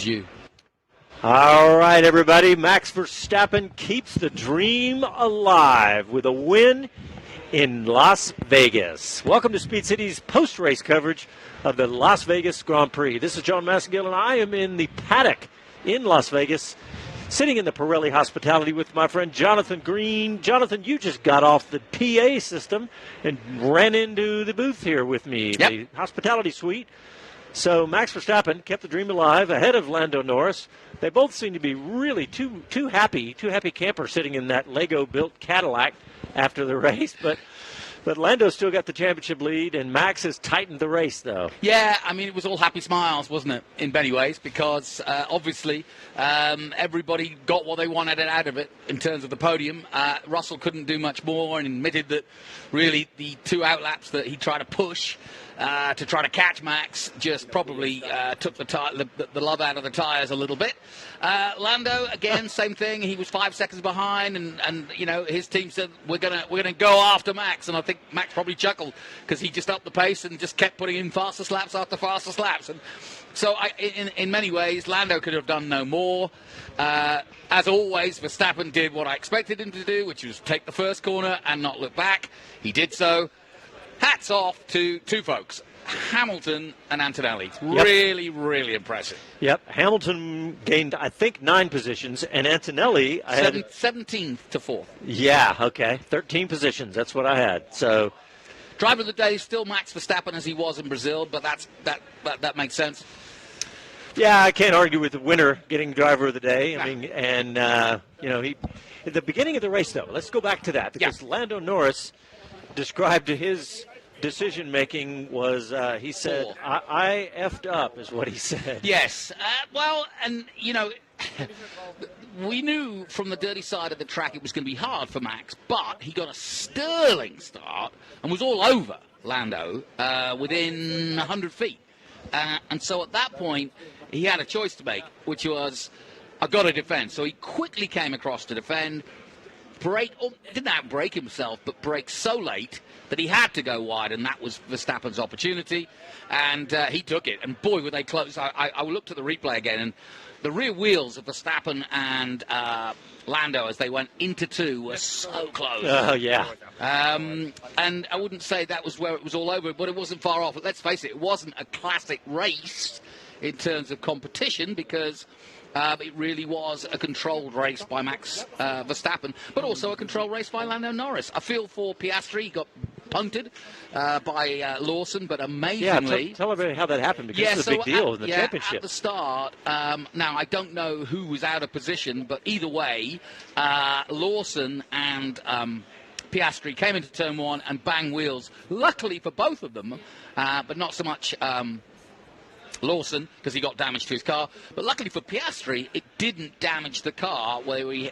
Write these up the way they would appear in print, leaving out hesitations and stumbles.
you. All right, everybody. Max Verstappen keeps the dream alive with a win in Las Vegas. Welcome to Speed City's post-race coverage of the Las Vegas Grand Prix. This is Jon Massengale, and I am in the paddock in Las Vegas, sitting in the Pirelli Hospitality with my friend Jonathan Green. Jonathan, you just got off the PA system and ran into the booth here with me, the hospitality suite. So Max Verstappen kept the dream alive ahead of Lando Norris. They both seem to be really two happy campers sitting in that Lego-built Cadillac after the race. But Lando still got the championship lead, and Max has tightened the race, though. Yeah, I mean, it was all happy smiles, wasn't it, in many ways, because obviously everybody got what they wanted out of it in terms of the podium. Russell couldn't do much more and admitted that really the two outlaps that he tried to push to try to catch Max just probably took the love out of the tyres a little bit. Lando, again, same thing. He was 5 seconds behind, and you know, his team said, we're gonna go after Max, and I think Max probably chuckled because he just upped the pace and just kept putting in faster slaps after faster slaps. And so in many ways, Lando could have done no more. As always, Verstappen did what I expected him to do, which was take the first corner and not look back. He did so. Hats off to two folks, Hamilton and Antonelli. Really, really impressive. Yep. Hamilton gained, I think, 9 positions, and Antonelli... 17th to 4th. Yeah, okay. 13 positions. That's what I had. So, driver of the day, still Max Verstappen as he was in Brazil, but that makes sense. Yeah, I can't argue with the winner getting driver of the day. I mean, and, you know, he... At the beginning of the race, though, let's go back to that, because Lando Norris described his decision-making was, he said, I effed up, is what he said. Yes. Well, and, you know, we knew from the dirty side of the track it was going to be hard for Max, but he got a sterling start and was all over Lando within 100 feet. And so at that point, he had a choice to make, which was, I've got to defend. So he quickly came across to defend. Didn't outbrake himself, but brake so late that he had to go wide, and that was Verstappen's opportunity, and he took it. And boy, were they close. I looked at the replay again, and the rear wheels of Verstappen and Lando as they went into two were so close. Oh, yeah. And I wouldn't say that was where it was all over, but it wasn't far off. But let's face it, it wasn't a classic race in terms of competition, because it really was a controlled race by Max Verstappen, but also a controlled race by Lando Norris. I feel for Piastri. He got punted by Lawson, but amazingly... Yeah, tell everybody how that happened, because it's a big deal in the championship. At the start, now I don't know who was out of position, but either way, Lawson and Piastri came into turn one and bang wheels, luckily for both of them, but not so much... Lawson, because he got damage to his car, but luckily for Piastri, it didn't damage the car where he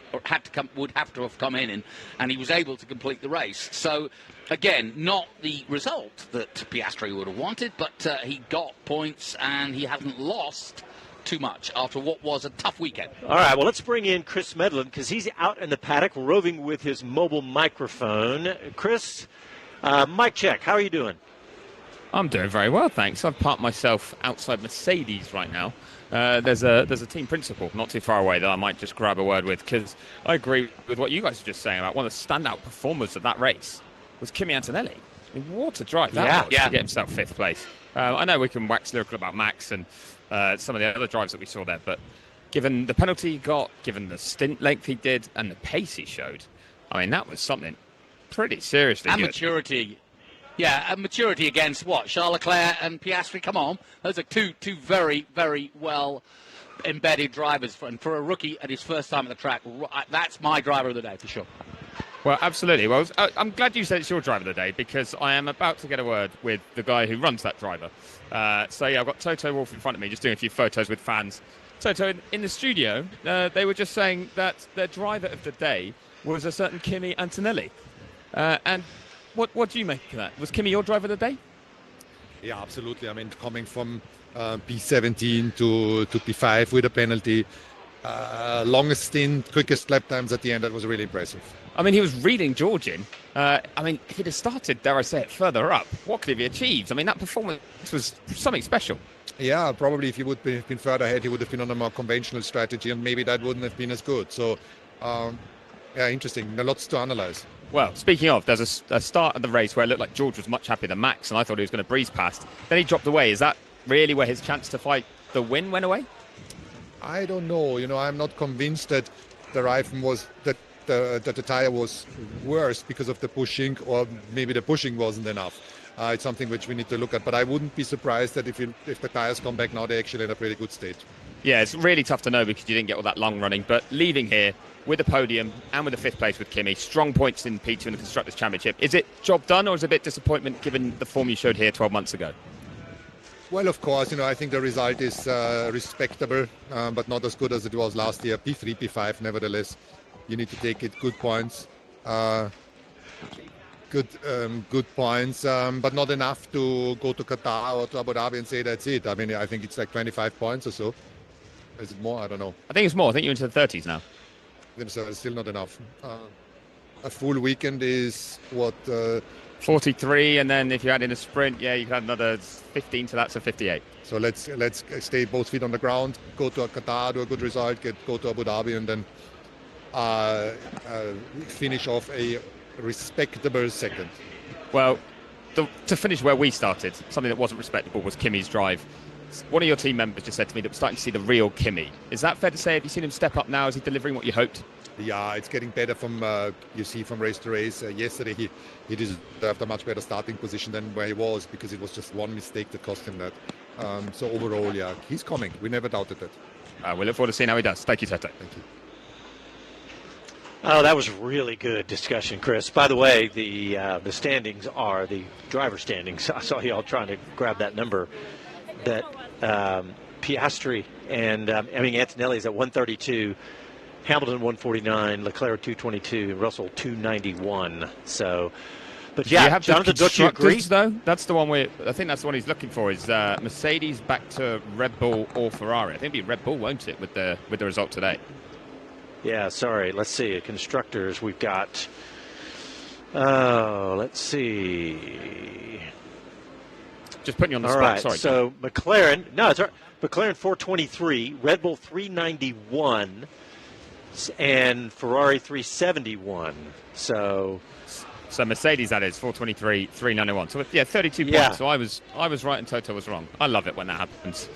would have to have come in, and he was able to complete the race. So, again, not the result that Piastri would have wanted, but he got points, and he hasn't lost too much after what was a tough weekend. All right, well, let's bring in Chris Medland, because he's out in the paddock roving with his mobile microphone. Chris, mic check, how are you doing? I'm doing very well, thanks. I've parked myself outside Mercedes right now. There's a team principal not too far away that I might just grab a word with, because I agree with what you guys were just saying about one of the standout performers of that race was Kimi Antonelli. I mean, what a drive that was to get himself 5th place. I know we can wax lyrical about Max and some of the other drives that we saw there, but given the penalty he got, given the stint length he did, and the pace he showed, I mean, that was something pretty seriously good. And maturity. Yeah, and maturity against what? Charles Leclerc and Piastri. Come on, those are two very, very well embedded drivers. And for a rookie at his first time at the track, that's my driver of the day for sure. Well, absolutely. Well, I'm glad you said it's your driver of the day, because I am about to get a word with the guy who runs that driver. So yeah, I've got Toto Wolff in front of me, just doing a few photos with fans. Toto, in the studio, they were just saying that their driver of the day was a certain Kimi Antonelli, and. What do you make of that? Was Kimi your driver of the day? Yeah, absolutely. I mean, coming from P17 to P5 with a penalty, longest stint, quickest lap times at the end, that was really impressive. I mean, he was reading George in. I mean, if he'd have started, dare I say it, further up, what could he have achieved? I mean, that performance was something special. Yeah, probably if he would have been further ahead, he would have been on a more conventional strategy, and maybe that wouldn't have been as good. So, yeah, interesting. There are lots to analyze. Well, speaking of, there's a start of the race where it looked like George was much happier than Max, and I thought he was going to breeze past. Then he dropped away. Is that really where his chance to fight the win went away? I don't know. I'm not convinced that the Reifen was that the tire was worse because of the pushing, or maybe the pushing wasn't enough. It's something which we need to look at. But I wouldn't be surprised that if the tires come back now, they're actually in a pretty good state. Yeah, it's really tough to know because you didn't get all that long running. But leaving here with a podium and with a 5th place with Kimi, strong points in P2 in the Constructors' Championship. Is it job done, or is it a bit disappointment given the form you showed here 12 months ago? Well, of course, I think the result is respectable, but not as good as it was last year. P3, P5, nevertheless, you need to take it. Good points, good points, but not enough to go to Qatar or to Abu Dhabi and say that's it. I mean, I think it's like 25 points or so. Is it more? I don't know. I think it's more. I think you're into the 30s now. So it's still not enough. A full weekend is what? 43, and then if you add in a sprint, you could add another 15 to that, so 58. So let's stay both feet on the ground, go to Qatar, do a good result, go to Abu Dhabi, and then finish off a respectable second. Well, to finish where we started, something that wasn't respectable was Kimi's drive. One of your team members just said to me that we're starting to see the real Kimi. Is that fair to say? Have you seen him step up now? Is he delivering what you hoped? Yeah, it's getting better from race to race. Yesterday he deserved a much better starting position than where he was, because it was just one mistake that cost him that. So overall, yeah, he's coming. We never doubted that. We look forward to seeing how he does. Thank you, Toto. Thank you. Oh, that was really good discussion, Chris. By the way, the standings are the driver standings. I saw you all trying to grab that number. That Piastri and Antonelli is at 132. Hamilton 149, Leclerc 222, Russell 291. So, but yeah, you have Jonathan, don't you agree? Though that's the one I think that's the one he's looking for. Is Mercedes back to Red Bull or Ferrari? I think it'll be Red Bull, won't it, with the result today? Yeah, sorry. Let's see. Constructors, we've got. Let's see. Just putting you on the all spot. Right, sorry. So John. McLaren, no, it's all right. McLaren 423, Red Bull 391. And Ferrari 371. So Mercedes, that is 423, 391. So 32 points. So I was right and Toto was wrong. I love it when that happens.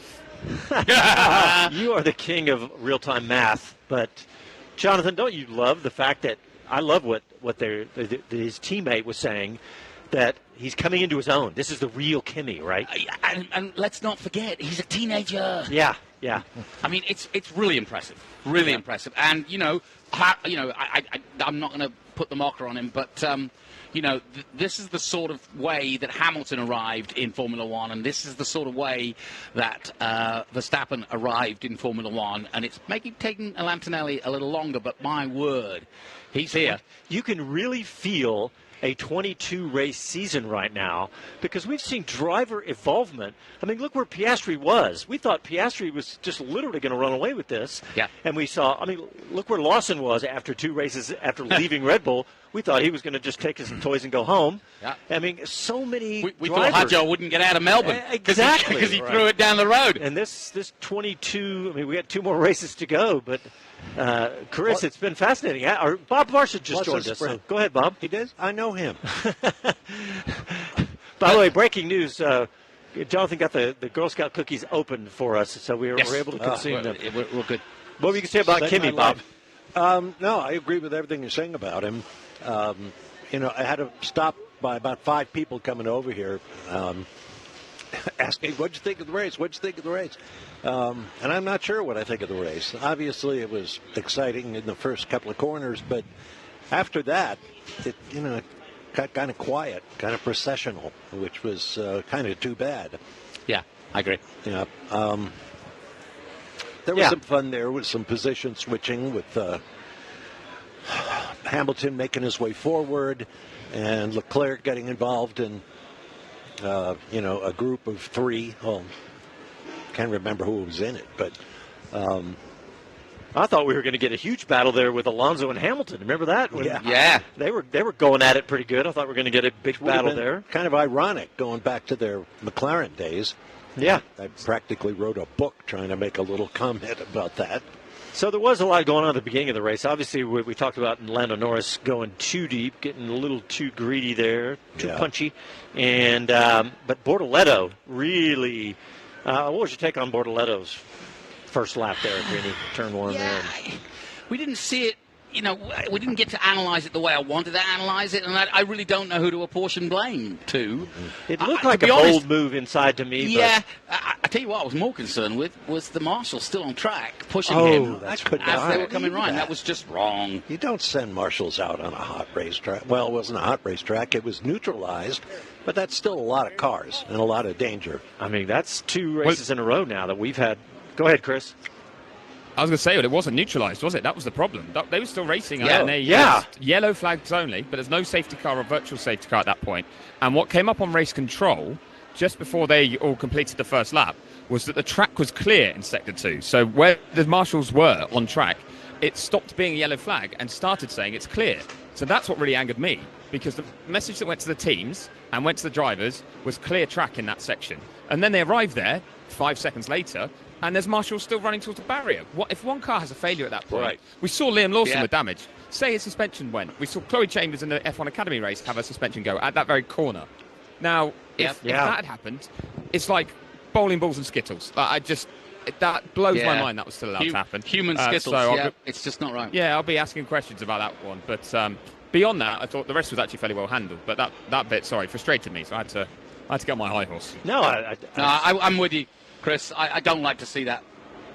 You are the king of real-time math. But Jonathan, don't you love the fact that I love what his teammate was saying, that he's coming into his own. This is the real Kimi, right? And let's not forget, he's a teenager. Yeah. I mean, it's really impressive. Really impressive. And, I'm not going to put the marker on him, but, this is the sort of way that Hamilton arrived in Formula One, and this is the sort of way that Verstappen arrived in Formula One, and it's taking Antonelli a little longer, but my word, he's here. You can really feel a 22-race season right now, because we've seen driver involvement. I mean, look where Piastri was. We thought Piastri was just literally going to run away with this. Yeah. And we saw, look where Lawson was after 2 races after leaving Red Bull. We thought he was going to just take his toys and go home. Yeah. I mean, so many we drivers. thought Hadjo wouldn't get out of Melbourne. Exactly. Because he threw it down the road. And this 22, we got 2 more races to go, but Chris, it's been fascinating. Bob Varsha just joined us. So go ahead, Bob. He did? I know him. By the way, breaking news. Jonathan got the Girl Scout cookies open for us, so we were able to consume them. We're good. What were you going to say about Kimi, Bob? No, I agree with everything you're saying about him. I had to stop by about 5 people coming over here asking, what'd you think of the race? What'd you think of the race? And I'm not sure what I think of the race. Obviously, it was exciting in the first couple of corners, but after that, it got kind of quiet, kind of processional, which was kind of too bad. Yeah, I agree. Yeah. There was some fun there with some position switching with Hamilton making his way forward and Leclerc getting involved in, a group of 3. Well, can't remember who was in it, but I thought we were going to get a huge battle there with Alonso and Hamilton. Remember that? Yeah. They were going at it pretty good. I thought we were going to get a big battle there. Kind of ironic going back to their McLaren days. Yeah. I practically wrote a book trying to make a little comment about that. So there was a lot going on at the beginning of the race. Obviously, we talked about Lando Norris going too deep, getting a little too greedy there, too punchy. And but Bortoleto really, what was your take on Bortoleto's first lap there, Vinny, turn one there? We didn't see it. We didn't get to analyze it the way I wanted to analyze it, and I really don't know who to apportion blame to. It looked like a bold move inside to me. Yeah, I tell you what I was more concerned with was the marshal still on track, pushing him as they were coming right. That was just wrong. You don't send marshals out on a hot racetrack. Well, it wasn't a hot racetrack. It was neutralized, but that's still a lot of cars and a lot of danger. I mean, that's 2 races in a row now that we've had. Go ahead, Chris. I was going to say, but it wasn't neutralised, was it? That was the problem. They were still racing yellow flags only, but there's no safety car or virtual safety car at that point. And what came up on race control, just before they all completed the first lap, was that the track was clear in Sector 2. So where the marshals were on track, it stopped being a yellow flag and started saying it's clear. So that's what really angered me, because the message that went to the teams and went to the drivers was clear track in that section. And then they arrived there 5 seconds later, and there's marshals still running towards the barrier. What if one car has a failure at that point? Right. We saw Liam Lawson with damage. Say his suspension went. We saw Chloe Chambers in the F1 Academy race have a suspension go at that very corner. Now, if that had happened, it's like bowling balls and Skittles. That blows my mind that was still allowed to happen. Human Skittles, it's just not right. Yeah, I'll be asking questions about that one. But beyond that, I thought the rest was actually fairly well handled. But that bit, frustrated me, so I had to get on my high horse. No, I'm with you, Chris. I don't like to see that.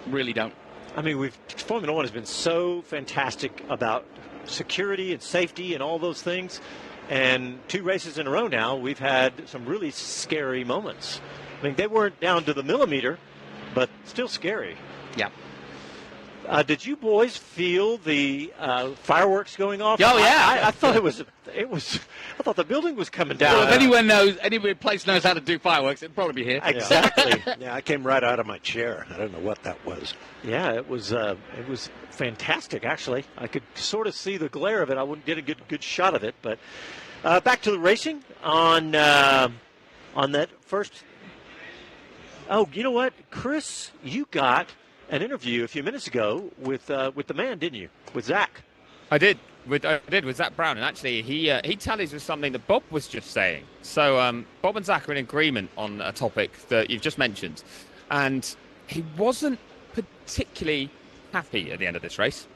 Really don't. I mean, Formula One has been so fantastic about security and safety and all those things. And 2 races in a row now, we've had some really scary moments. I mean, they weren't down to the millimeter, but still scary. Yeah. Did you boys feel the fireworks going off? Oh yeah, I thought it was. I thought the building was coming down. Well, if any place knows how to do fireworks, it'd probably be here. Exactly. Yeah, I came right out of my chair. I don't know what that was. Yeah, it was fantastic. Actually, I could sort of see the glare of it. I wouldn't get a good shot of it. But back to the racing on that first. Oh, you know what, Chris? You got an interview a few minutes ago with the man, didn't you? With Zak. I did with Zak Brown, and actually he tallies with something that Bob was just saying. So Bob and Zak are in agreement on a topic that you've just mentioned, and he wasn't particularly happy at the end of this race.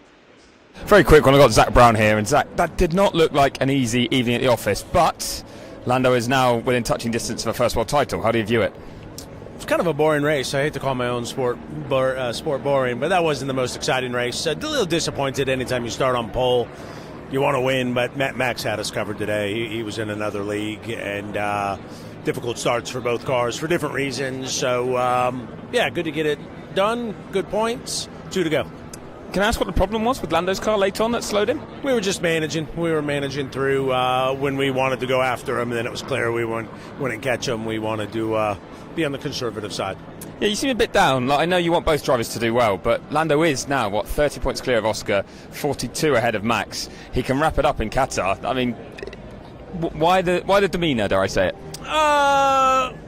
Very quick one. I got Zak Brown here, and Zak, that did not look like an easy evening at the office, but Lando is now within touching distance of a first world title. How do you view it? It's kind of a boring race. I hate to call my own sport boring, but that wasn't the most exciting race. A little disappointed anytime you start on pole. You want to win, but Max had us covered today. He was in another league, and difficult starts for both cars for different reasons. So, good to get it done. Good points. 2 to go. Can I ask what the problem was with Lando's car late on that slowed him? We were just managing. We were managing through when we wanted to go after him, and then it was clear we wouldn't catch him. We wanted to be on the conservative side. Yeah, you seem a bit down. I know you want both drivers to do well, but Lando is now, 30 points clear of Oscar, 42 ahead of Max. He can wrap it up in Qatar. I mean, why the demeanour, dare I say it?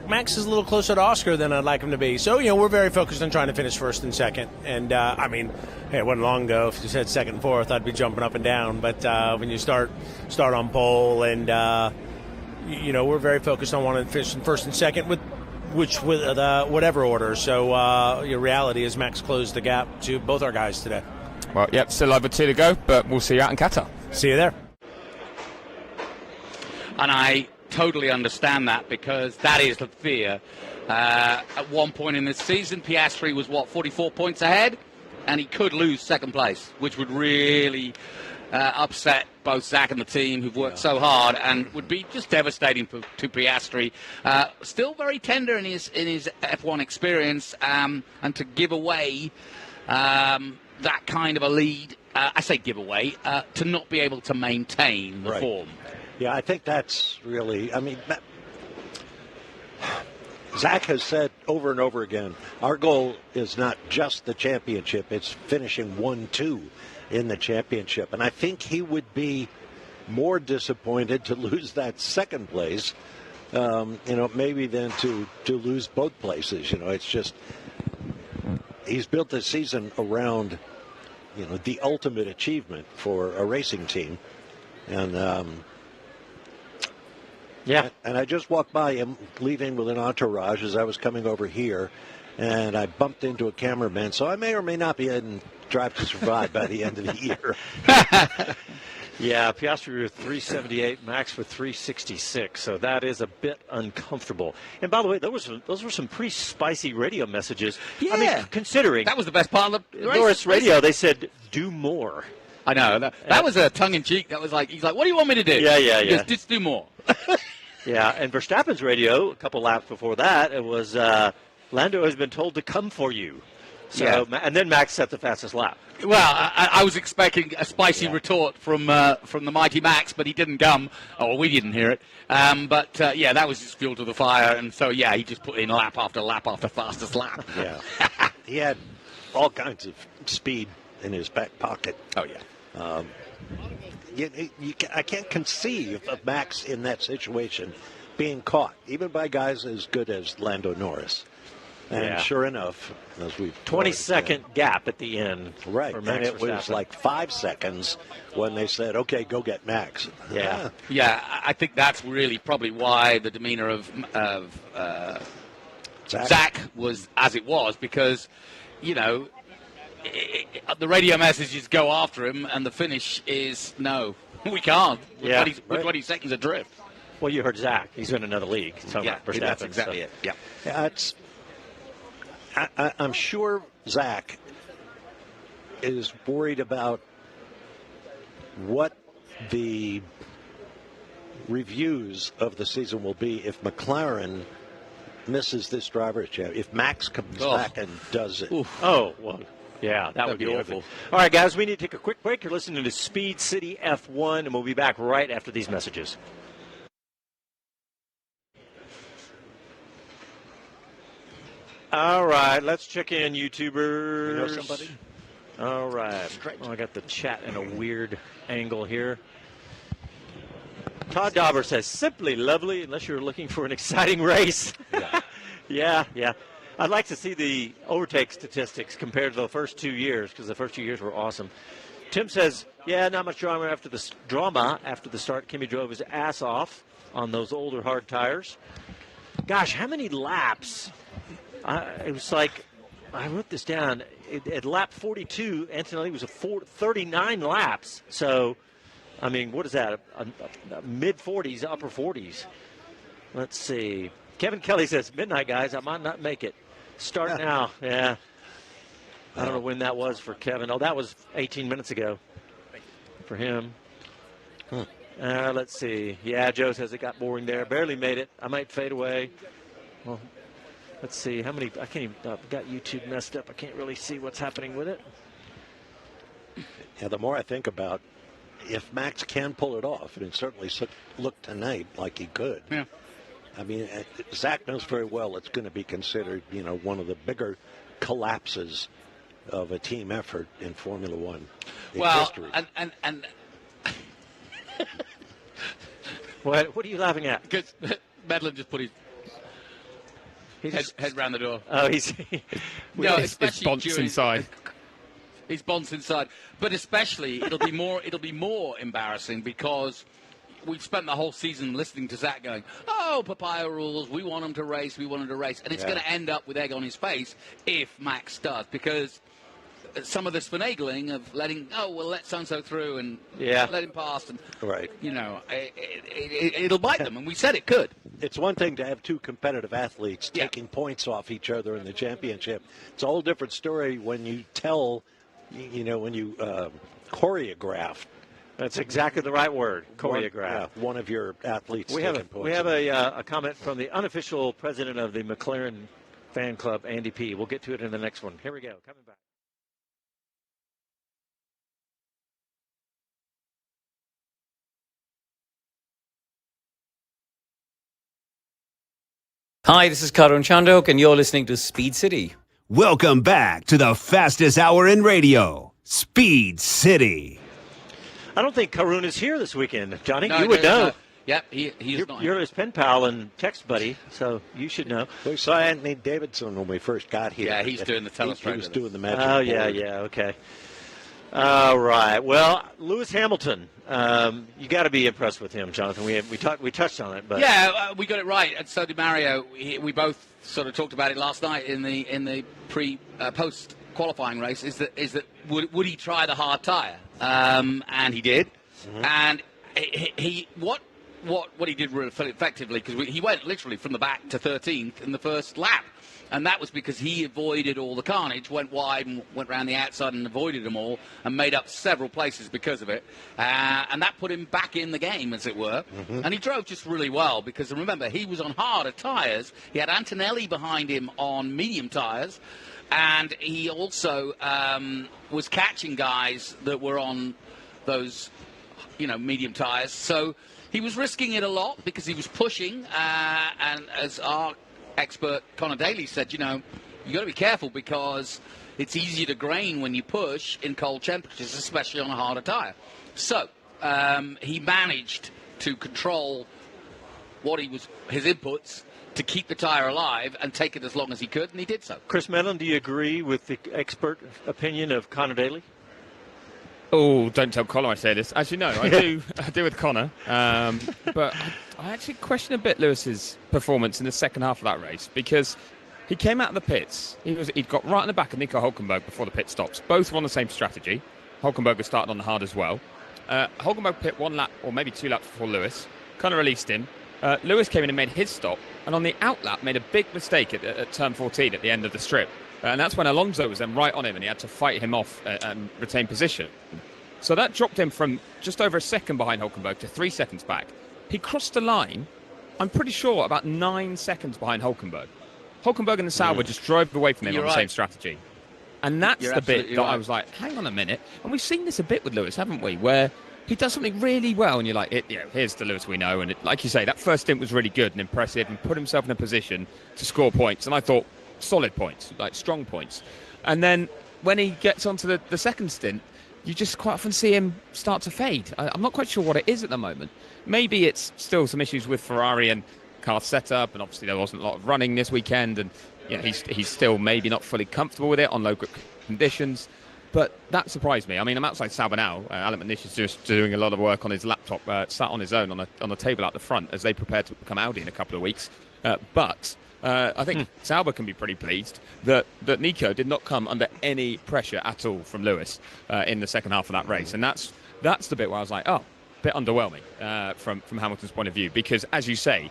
Max is a little closer to Oscar than I'd like him to be. So, we're very focused on trying to finish first and second. And, it wasn't long ago. If you said second and fourth, I'd be jumping up and down. But when you start on pole and, we're very focused on wanting to finish first and second with whatever order. So your reality is Max closed the gap to both our guys today. Well, yep, still over 2 to go, but we'll see you out in Qatar. See you there. And I totally understand that, because that is the fear. At one point in this season, Piastri was 44 points ahead, and he could lose second place, which would really upset both Zak and the team, who've worked so hard, and would be just devastating to Piastri. Still very tender in his F1 experience, and to give away that kind of a lead, I say give away, to not be able to maintain the form. Yeah, I think that's really, Zak has said over and over again, our goal is not just the championship, it's finishing 1-2 in the championship. And I think he would be more disappointed to lose that second place maybe than to lose both places. It's just he's built the season around, the ultimate achievement for a racing team. And and I just walked by him leaving with an entourage as I was coming over here, and I bumped into a cameraman, so I may or may not be in Drive to Survive by the end of the year. Yeah, Piastri with 378, Max with 366, so that is a bit uncomfortable. And by the way, those were some pretty spicy radio messages. Yeah. I mean, considering That was the best part of the race. Norris Radio, they said, do more. I know. That was a tongue-in-cheek. That was like, he's like, what do you want me to do? Yeah. He goes, just do more. Yeah, and Verstappen's radio, a couple laps before that, it was, Lando has been told to come for you. So, Yeah. And then Max set the fastest lap. Well, I was expecting a spicy retort from the mighty Max, but he didn't come. Oh, we didn't hear it. But that was just fuel to the fire. And so, he just put in lap after lap after fastest lap. Yeah. He had all kinds of speed in his back pocket. Oh, yeah. I can't conceive of Max in that situation being caught, even by guys as good as Lando Norris. And sure enough, as we've 20-second gap at the end. Right, for and Max it was Verstappen. like 5 seconds when they said, okay, go get Max. Yeah. Yeah, I think that's really probably why the demeanor of Zak was as it was, because, the radio messages go after him, and the finish is, no, we can't. With 20 seconds adrift. Well, you heard Zak. He's in another league. That's exactly it. Yeah. I'm sure Zak is worried about what the reviews of the season will be if McLaren misses this driver's championship. If Max comes back and does it. Oof. Oh, well, yeah, that would be awful. All right, guys, we need to take a quick break. You're listening to Speed City F1, and we'll be back right after these messages. All right, let's check in, YouTubers. You know somebody? All right. I got the chat in a weird angle here. Todd Dauber says, simply lovely, unless you're looking for an exciting race. Yeah. Yeah. I'd like to see the overtake statistics compared to the first 2 years, because the first 2 years were awesome. Tim says, not much drama after the start. Kimi drove his ass off on those older hard tires. Gosh, how many laps? It was like, I wrote this down. At lap 42, Antonelli was 39 laps. So, I mean, what is that? A mid-40s, upper 40s. Let's see. Kevin Kelly says, midnight, guys. I might not make it. Start now. Yeah. I don't know when that was for Kevin. Oh, that was 18 minutes ago for him. Let's see. Yeah, Joe says it got boring there. Barely made it. I might fade away. Well, let's see. How many? I can't even. Got YouTube messed up. I can't really see what's happening with it. Yeah, the more I think about if Max can pull it off, and it certainly looked tonight like he could. Yeah. I mean, Zak knows very well it's going to be considered, one of the bigger collapses of a team effort in Formula One history. And What are you laughing at? because Medland just put his head round the door. Oh, he's His bonce inside. His bonce inside, but especially it'll be more embarrassing because we've spent the whole season listening to Zak going, "Oh, papaya rules. We want him to race. We want him to race," and it's going to end up with egg on his face if Max does, because some of this finagling of let so-and-so through and let him pass, and right, it'll bite them, and we said it could. It's one thing to have two competitive athletes taking points off each other in the championship. It's a whole different story when you when you choreograph. That's exactly the right word. Choreograph. One of your athletes. We have a comment from the unofficial president of the McLaren fan club, Andy P. We'll get to it in the next one. Here we go. Coming back. Hi, this is Karun Chandok, and you're listening to Speed City. Welcome back to the fastest hour in radio, Speed City. I don't think Karun is here this weekend, Johnny. No, you would know. Yep, he's not. You're his pen pal and text buddy, so you should know. We saw Anthony Davidson when we first got here. Yeah, he's doing the telestrator. He was doing the magic. Oh, board. yeah, okay. All right. Well, Lewis Hamilton, you got to be impressed with him, Jonathan. We touched on it, but we got it right, and so did Mario. We both sort of talked about it last night in the post qualifying race. Is that would he try the hard tyre? And he did. Mm-hmm. And what he did really effectively, because he went literally from the back to 13th in the first lap. And that was because he avoided all the carnage, went wide and went around the outside and avoided them all, and made up several places because of it. And that put him back in the game, as it were. Mm-hmm. And he drove just really well, because remember, he was on harder tyres. He had Antonelli behind him on medium tyres. And he also was catching guys that were on those, medium tyres. So he was risking it a lot because he was pushing. And as our expert Conor Daly said, you got to be careful because it's easier to grain when you push in cold temperatures, especially on a harder tyre. So he managed to control his inputs to keep the tyre alive and take it as long as he could, and he did so. Chris Medland, do you agree with the expert opinion of Conor Daly? Oh, don't tell Conor I say this. As you know, I do with Conor. But I actually question a bit Lewis's performance in the second half of that race, because he came out of the pits. He'd got right in the back of Nico Hülkenberg before the pit stops. Both were on the same strategy. Hülkenberg was starting on the hard as well. Hülkenberg pit 1 lap or maybe 2 laps before Lewis. Conor released him. Lewis came in and made his stop, and on the outlap made a big mistake at turn 14 at the end of the strip. And that's when Alonso was then right on him, and he had to fight him off and retain position. So that dropped him from just over a second behind Hülkenberg to 3 seconds back. He crossed the line, I'm pretty sure, about 9 seconds behind Hülkenberg. Hülkenberg and the Sauber just drove away from him on the same strategy. And that's the bit that I was like, hang on a minute. And we've seen this a bit with Lewis, haven't we? Where he does something really well, and you're like, here's the Lewis we know. And like you say, that first stint was really good and impressive and put himself in a position to score points. And I thought, solid points, like strong points. And then when he gets onto the second stint, you just quite often see him start to fade. I'm not quite sure what it is at the moment. Maybe it's still some issues with Ferrari and car setup, and obviously there wasn't a lot of running this weekend, and he's still maybe not fully comfortable with it on local conditions. But that surprised me. I mean, I'm outside Sauber now. Alec McNish is just doing a lot of work on his laptop, sat on his own on a table out the front as they prepare to become Audi in a couple of weeks. But I think Sauber can be pretty pleased that Nico did not come under any pressure at all from Lewis in the second half of that race. And that's the bit where I was like, a bit underwhelming from Hamilton's point of view. Because, as you say,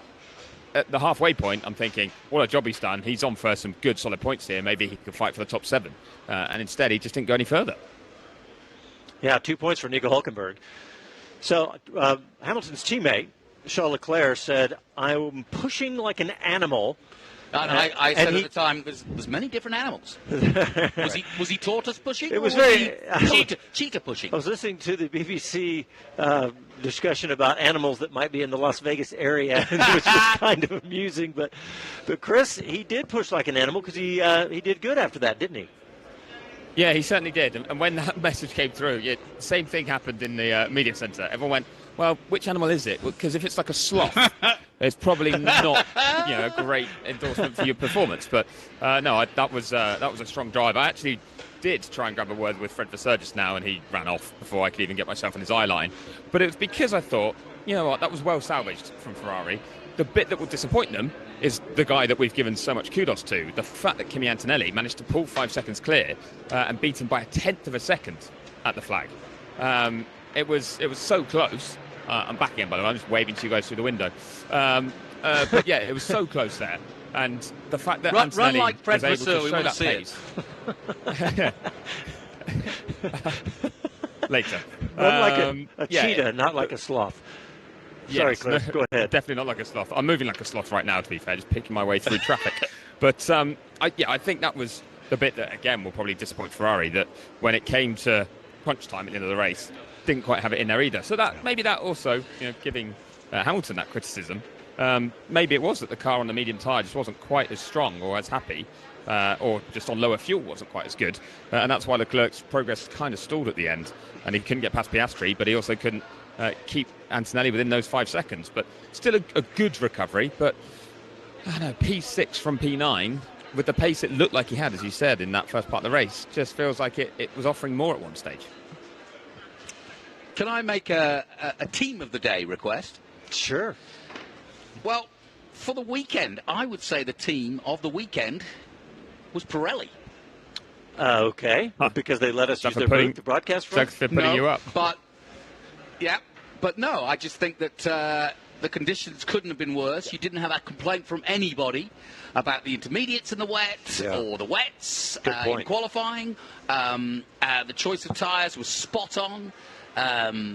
at the halfway point, I'm thinking, what a job he's done. He's on for some good, solid points here. Maybe he could fight for the top 7. And instead, he just didn't go any further. Yeah, 2 points for Nico Hülkenberg. So Hamilton's teammate, Charles Leclerc, said, I'm pushing like an animal. I said at the time, there's many different animals. Was he tortoise pushing? It was cheetah pushing. I was listening to the BBC discussion about animals that might be in the Las Vegas area, which was kind of amusing. But Chris, he did push like an animal because he did good after that, didn't he? Yeah, he certainly did. And when that message came through, same thing happened in the media centre. Everyone went, well, which animal is it? Because if it's like a sloth, it's probably not a great endorsement for your performance. But that was a strong drive. I actually did try and grab a word with Fred Vasseur just now, and he ran off before I could even get myself on his eye line. But it was because I thought, you know what, that was well salvaged from Ferrari. The bit that will disappoint them is the guy that we've given so much kudos to. The fact that Kimi Antonelli managed to pull 5 seconds clear and beat him by 1/10 of a second at the flag. It was so close. I'm back again, by the way. I'm just waving to you guys through the window. But yeah, it was so close there. And the fact that Antonelli like Fred was able to show that pace. Later. Run like a cheetah, not like a sloth. Sorry, Claire, go ahead. Definitely not like a sloth. I'm moving like a sloth right now, to be fair, just picking my way through traffic. But I think that was the bit that, again, will probably disappoint Ferrari, that when it came to crunch time at the end of the race, didn't quite have it in there either. So maybe that also, giving Hamilton that criticism, maybe it was that the car on the medium tyre just wasn't quite as strong or as happy, or just on lower fuel wasn't quite as good. And that's why Leclerc's progress kind of stalled at the end. And he couldn't get past Piastri, but he also couldn't keep Antonelli within those 5 seconds. But still a good recovery. But I don't know, P6 from P9, with the pace it looked like he had, as you said, in that first part of the race, just feels like it was offering more at one stage. Can I make a team of the day request? Sure. Well, for the weekend, I would say the team of the weekend was Pirelli. Okay. Because they let us use their booth to broadcast from? They're putting you up. But no, I just think that the conditions couldn't have been worse. You didn't have a complaint from anybody about the intermediates in the wet or the wets in qualifying. The choice of tyres was spot on.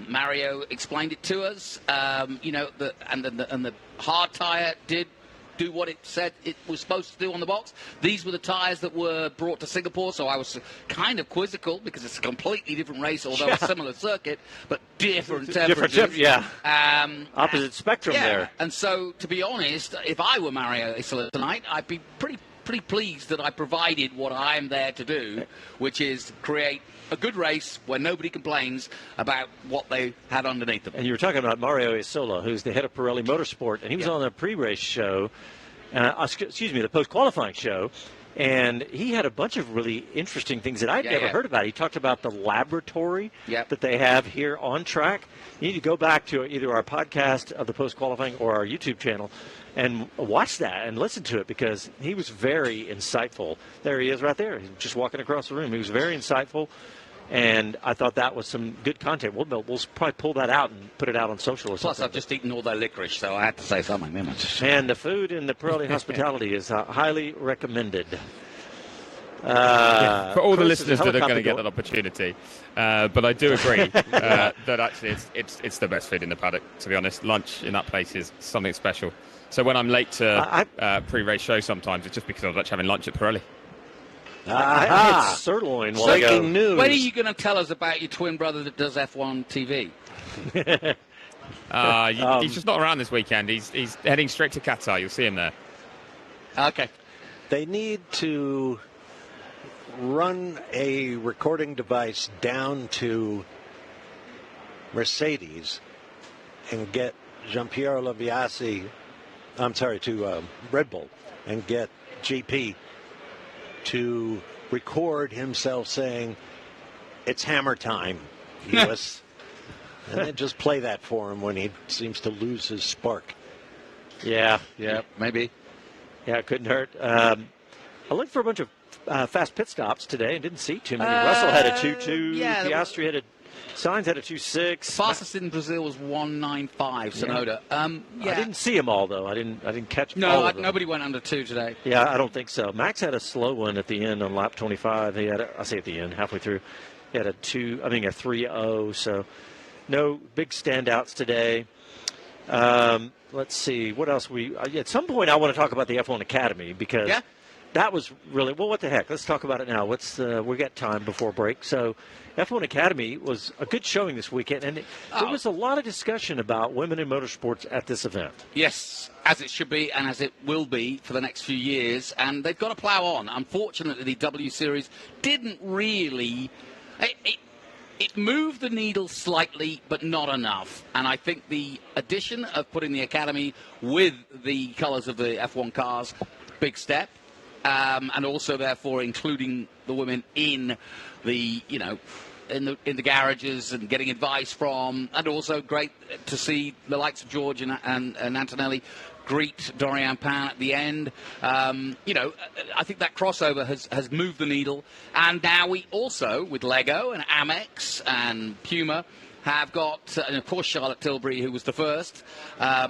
Mario explained it to us. And the hard tyre did do what it said it was supposed to do on the box. These were the tyres that were brought to Singapore, so I was kind of quizzical because it's a completely different race, although a similar circuit, but different temperatures. Opposite spectrum there. And so, to be honest, if I were Mario Isola tonight, I'd be pretty pleased that I provided what I'm there to do, which is create a good race where nobody complains about what they had underneath them. And you were talking about Mario Isola, who's the head of Pirelli Motorsport, and he was on the pre-race show, the post-qualifying show, and he had a bunch of really interesting things that I'd never heard about. He talked about the laboratory that they have here on track. You need to go back to either our podcast of the post-qualifying or our YouTube channel and watch that and listen to it, because he was very insightful. There he is right there. He's just walking across the room. He was very insightful, and I thought that was some good content. We'll probably pull that out and put it out on social or something. Plus, I've just eaten all their licorice, so I had to say something. And the food in the Pirelli hospitality is highly recommended. For all the listeners that are going to get that opportunity. But I do agree that actually it's the best food in the paddock, to be honest. Lunch in that place is something special. So when I'm late to pre-race show sometimes, it's just because I was actually having lunch at Pirelli. I had sirloin. Breaking news. When are you going to tell us about your twin brother that does F1 TV? He's just not around this weekend. He's heading straight to Qatar. You'll see him there. Okay. They need to run a recording device down to Mercedes and get Giampiero Laviasi, to Red Bull, and get GP to record himself saying, "It's hammer time, Lewis." And then just play that for him when he seems to lose his spark. Yeah, maybe. Yeah, it couldn't hurt. I looked for a bunch of fast pit stops today and didn't see too many. Russell had a 2.2. Piastri had Sainz had a 2.6. Fastest in Brazil was 1.95. Sonoda. I didn't see them all though. I didn't catch all of them. Nobody went under 2 today. Yeah, I don't think so. Max had a slow one at the end on lap 25. He had at the end, halfway through. He had a 3.0. So no big standouts today. Let's see what else at some point I want to talk about the F1 Academy, because that was really, what the heck? Let's talk about it now. We got time before break. So F1 Academy was a good showing this weekend, and there was a lot of discussion about women in motorsports at this event. Yes, as it should be and as it will be for the next few years, and they've got to plough on. Unfortunately, the W Series didn't really... It moved the needle slightly, but not enough. And I think the addition of putting the Academy with the colours of the F1 cars, big step. And also, therefore, including the women in the, in the garages and getting advice from, and also great to see the likes of George and Antonelli greet Dorian Pan at the end. I think that crossover has moved the needle. And now we also, with Lego and Amex and Puma, have got, and of course, Charlotte Tilbury, who was the first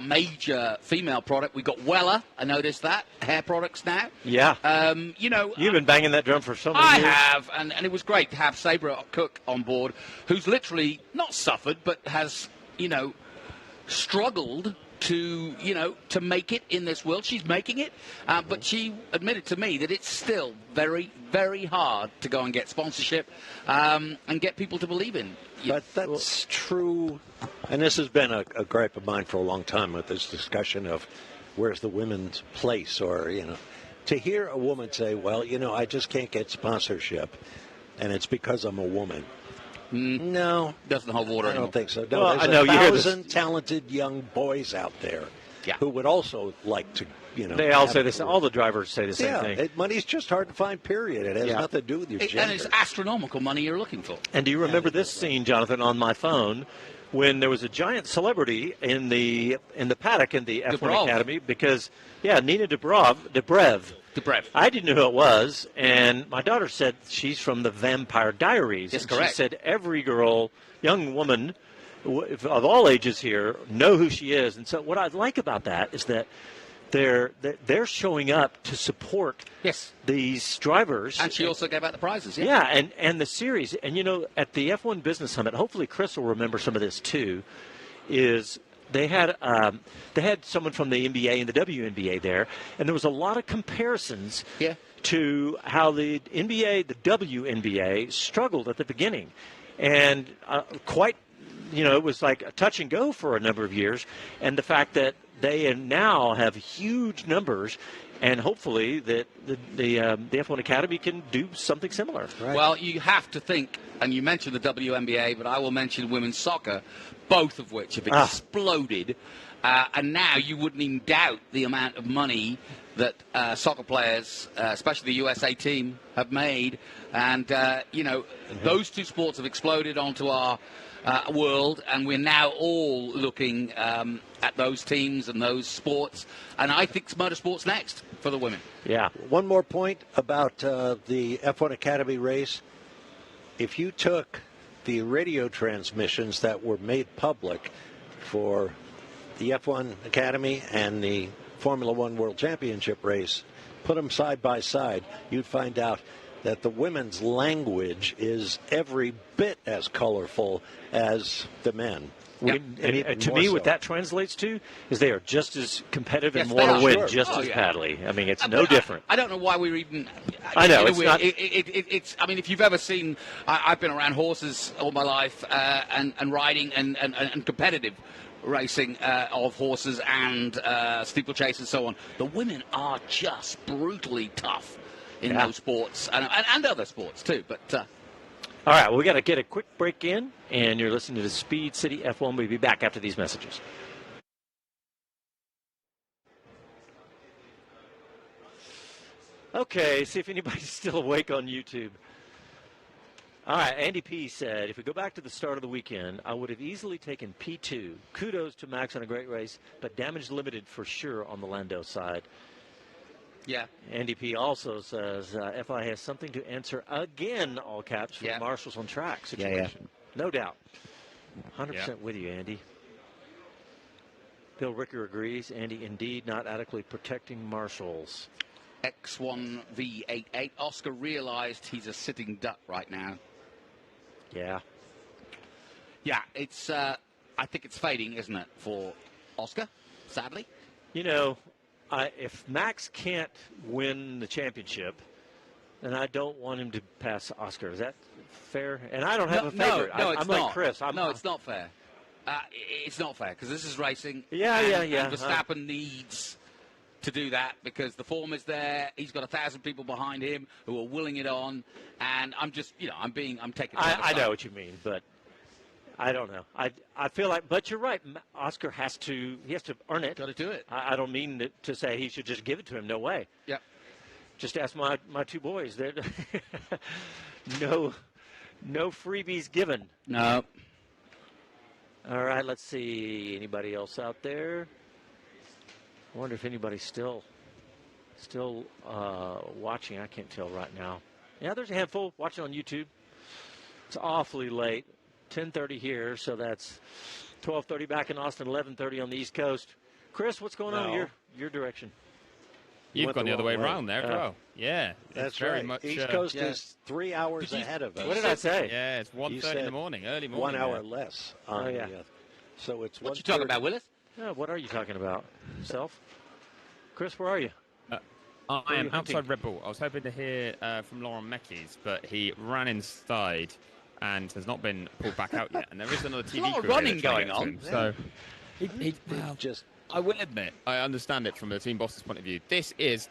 major female product. We got Weller, I noticed that, hair products now. Yeah. You've been banging that drum for so many years. I have, and it was great to have Sabra Cook on board, who's literally not suffered, but has, struggled to make it in this world. She's making it, but she admitted to me that it's still very, very hard to go and get sponsorship and get people to believe in. But that's true, and this has been a gripe of mine for a long time with this discussion of where's the women's place, or, to hear a woman say, well, I just can't get sponsorship, and it's because I'm a woman. No. Doesn't hold water I anymore. don't think so. No, Well, there's I know, you hear this. 1,000 talented young boys out there Yeah. who would also like to, They all have say a this. career. All the drivers say the same thing. Money's just hard to find, period. It has Yeah. nothing to do with your gender. And it's astronomical money you're looking for. And do you remember this scene, Jonathan, on my phone, when there was a giant celebrity in the paddock in the F1 Dobrev. Academy? Because Nina Dobrev. I didn't know who it was, and my daughter said she's from the Vampire Diaries. Yes, and correct. She said every girl, young woman of all ages here, know who she is. And so what I like about that is that they're showing up to support these drivers. And she also gave out the prizes. Yeah, and the series. And, at the F1 Business Summit, hopefully Chris will remember some of this too, is they had someone from the NBA and the WNBA there, and there was a lot of comparisons to how the NBA, the WNBA, struggled at the beginning. And it was like a touch and go for a number of years. And the fact that they now have huge numbers, and hopefully that the F1 Academy can do something similar. Right. Well, you have to think, and you mentioned the WNBA, but I will mention women's soccer, both of which have exploded. And now you wouldn't even doubt the amount of money that soccer players, especially the USA team, have made. And, those two sports have exploded onto our world, and we're now all looking at those teams and those sports. And I think motorsport's next for the women. Yeah. One more point about the F1 Academy race. If you took the radio transmissions that were made public for the F1 Academy and the Formula One World Championship race, put them side by side, you'd find out that the women's language is every bit as colorful as the men. And to me, what that translates to is they are just as competitive and Yes, want they to are. win Sure. just Oh, as yeah. badly. I mean, it's no different. I don't know why we're even. I know, in a it's way, not- It's. I mean, if you've ever seen, I've been around horses all my life, and riding and competitive racing of horses and steeplechase and so on. The women are just brutally tough in those sports and other sports too. But. All right, well, we got to get a quick break in, and you're listening to the Speed City F1. We'll be back after these messages. Okay, see if anybody's still awake on YouTube. All right, Andy P. said, if we go back to the start of the weekend, I would have easily taken P2. Kudos to Max on a great race, but damage limited for sure on the Lando side. Yeah. Andy P. also says FI has something to answer again, all caps, for the marshals on track situation. No doubt. 100% with you, Andy. Bill Ricker agrees. Andy, indeed, not adequately protecting marshals. X1V88. Oscar realized he's a sitting duck right now. Yeah. Yeah, it's. I think it's fading, isn't it, for Oscar, sadly? If Max can't win the championship, then I don't want him to pass Oscar. Is that fair? And I don't have a favorite. No, it's I'm not. like Chris. No, it's not fair. It's not fair because this is racing. Yeah. And Verstappen needs to do that because the form is there. He's got 1,000 people behind him who are willing it on, and I'm just, I'm taking. I know what you mean, but I don't know. I feel like, but you're right. Oscar has to earn it. Got to do it. I don't mean to say he should just give it to him. No way. Yeah. Just ask my two boys. No freebies given. No. All right. Let's see. Anybody else out there? I wonder if anybody's still watching. I can't tell right now. Yeah, there's a handful watching on YouTube. It's awfully late. 10:30 here, so that's 12:30 back in Austin, 11:30 on the East Coast. Chris, what's going on in your direction? You've gone the other way around there, bro. Yeah, that's very right. much. East Coast is 3 hours ahead of us. What did I say? Yeah, it's 1:30 in the morning, early morning. 1 hour less. So it's what you talking about, Willis? Yeah, what are you talking about? Self? Chris, where are you? I am outside Red Bull. I was hoping to hear from Lauren Mekes, but he ran inside and has not been pulled back out yet. And there is another TV a lot of crew running trying to going get to on. him. So I will admit, I understand it from the team boss's point of view. This is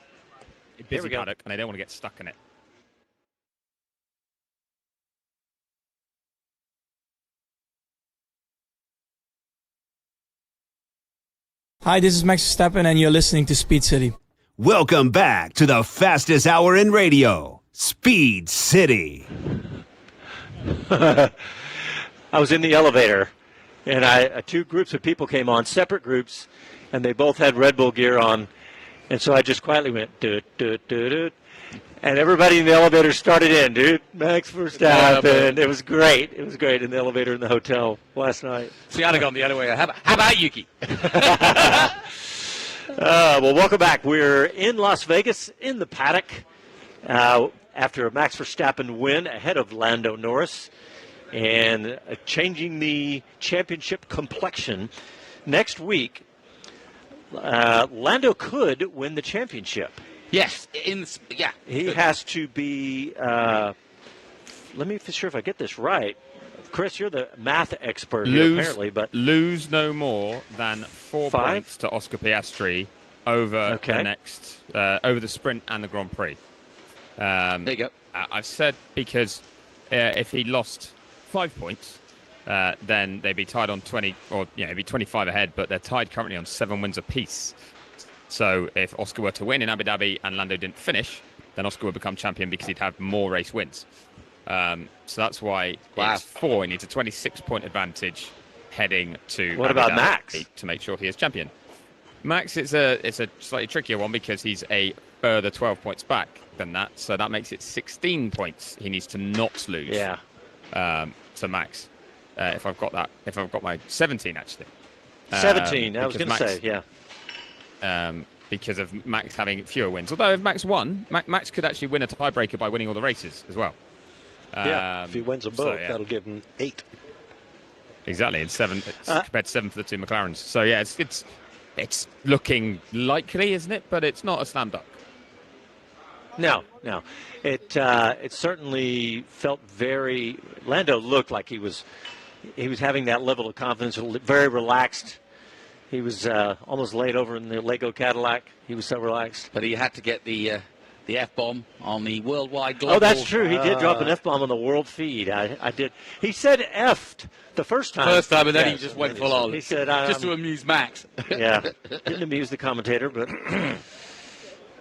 a busy paddock, and they don't want to get stuck in it. Hi, this is Max Verstappen, and you're listening to Speed City. Welcome back to the fastest hour in radio, Speed City. I was in the elevator, and two groups of people came on, separate groups, and they both had Red Bull gear on. And so I just quietly went, doot, doot, doot, doot. And everybody in the elevator started in, dude, Max Verstappen. It was great. It was great in the elevator in the hotel last night. See, I'd have gone the other way. How about Yuki? Well, welcome back. We're in Las Vegas in the paddock after a Max Verstappen win ahead of Lando Norris and changing the championship complexion. Next week, Lando could win the championship. Yes. He has to be, let me be sure if I get this right. Chris, you're the math expert here, apparently. But lose no more than 4 points to Oscar Piastri over the next, over the sprint and the Grand Prix. There you go. I've said because if he lost 5 points, then they'd be tied on 20, or it'd be 25 ahead, but they're tied currently on 7 wins apiece. So if Oscar were to win in Abu Dhabi and Lando didn't finish, then Oscar would become champion because he'd have more race wins. So that's why it's 4. He needs a 26-point advantage heading to What Abu about Dhabi Max? To make sure he is champion. Max, it's a slightly trickier one because he's a further 12 points back than that. So that makes it 16 points he needs to not lose to Max. If I've got my 17, actually. 17, I was going to say, yeah. Because of Max having fewer wins. Although if Max won, Max could actually win a tiebreaker by winning all the races as well. If he wins them both, that'll give him 8. Exactly, it's 7 compared to 7 for the two McLarens. So yeah, it's looking likely, isn't it? But it's not a slam dunk. No. It certainly felt very. Lando looked like he was having that level of confidence, very relaxed. He was almost laid over in the Lego Cadillac. He was so relaxed. But he had to get the F-bomb on the worldwide global. Oh, that's true. He did drop an F-bomb on the world feed. I did. He said F'd the first time. And then he just went full on. He said, just to amuse Max. Yeah. Didn't amuse the commentator, but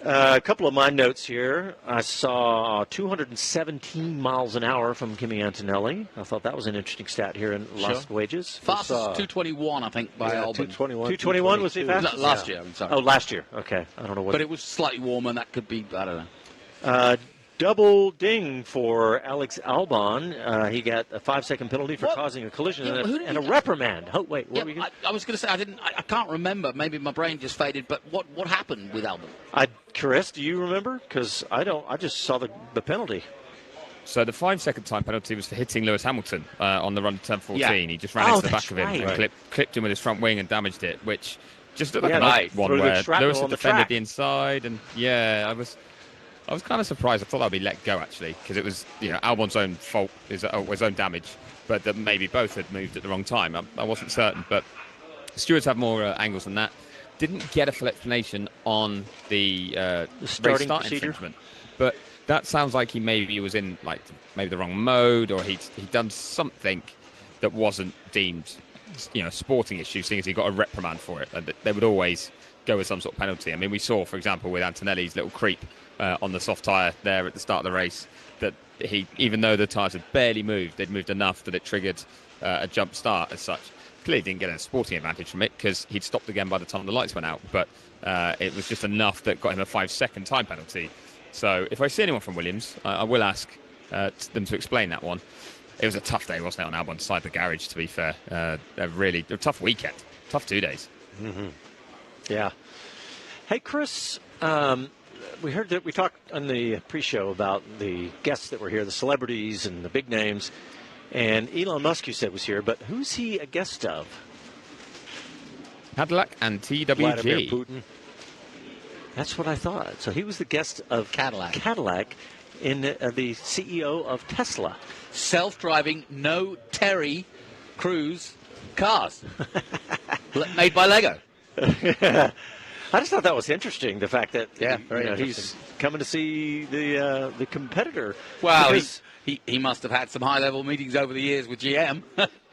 a couple of my notes here. I saw 217 miles an hour from Kimi Antonelli. I thought that was an interesting stat here in Las Vegas. Fastest 221, I think, by Albon. 221 was the fastest? Last year, I'm sorry. Oh, last year. Okay. I don't know what. But it was slightly warmer, and that could be, I don't know. Double ding for Alex Albon. He got a 5-second penalty for causing a collision and a reprimand. Oh, wait. What were you I was going to say, I can't remember. Maybe my brain just faded. But what happened with Albon? Chris, do you remember? Because I don't. I just saw the penalty. So the 5-second time penalty was for hitting Lewis Hamilton on the run to turn 14. Yeah. He just ran into the back of him and clipped him with his front wing and damaged it, which just looked like a one where Lewis had defended the inside. And I was kind of surprised. I thought that would be let go, actually, because it was Albon's own fault, his own damage, but that maybe both had moved at the wrong time. I wasn't certain, but stewards have more angles than that. Didn't get a full explanation on the starting restart procedure. infringement, but that sounds like he maybe was in maybe the wrong mode, or he'd done something that wasn't deemed a sporting issue, seeing as he got a reprimand for it. They would always go with some sort of penalty. I mean, we saw, for example, with Antonelli's little creep on the soft tyre there at the start of the race, that even though the tyres had barely moved, they'd moved enough that it triggered a jump start as such. Clearly didn't get a sporting advantage from it because he'd stopped again by the time the lights went out, but it was just enough that got him a 5-second time penalty. So if I see anyone from Williams, I will ask them to explain that one. It was a tough day, wasn't it, on Albon's side of the garage, to be fair. A tough weekend, tough 2 days. Mm-hmm. Yeah. Hey, Chris, we heard that we talked on the pre-show about the guests that were here, the celebrities and the big names. And Elon Musk, you said, was here, but who's he a guest of? Cadillac and TWG. Vladimir Putin. That's what I thought. So he was the guest of Cadillac in the CEO of Tesla. Self-driving, no Terry Crews cars made by Lego. I just thought that was interesting, the fact that he's coming to see the competitor. Well, he must have had some high-level meetings over the years with GM.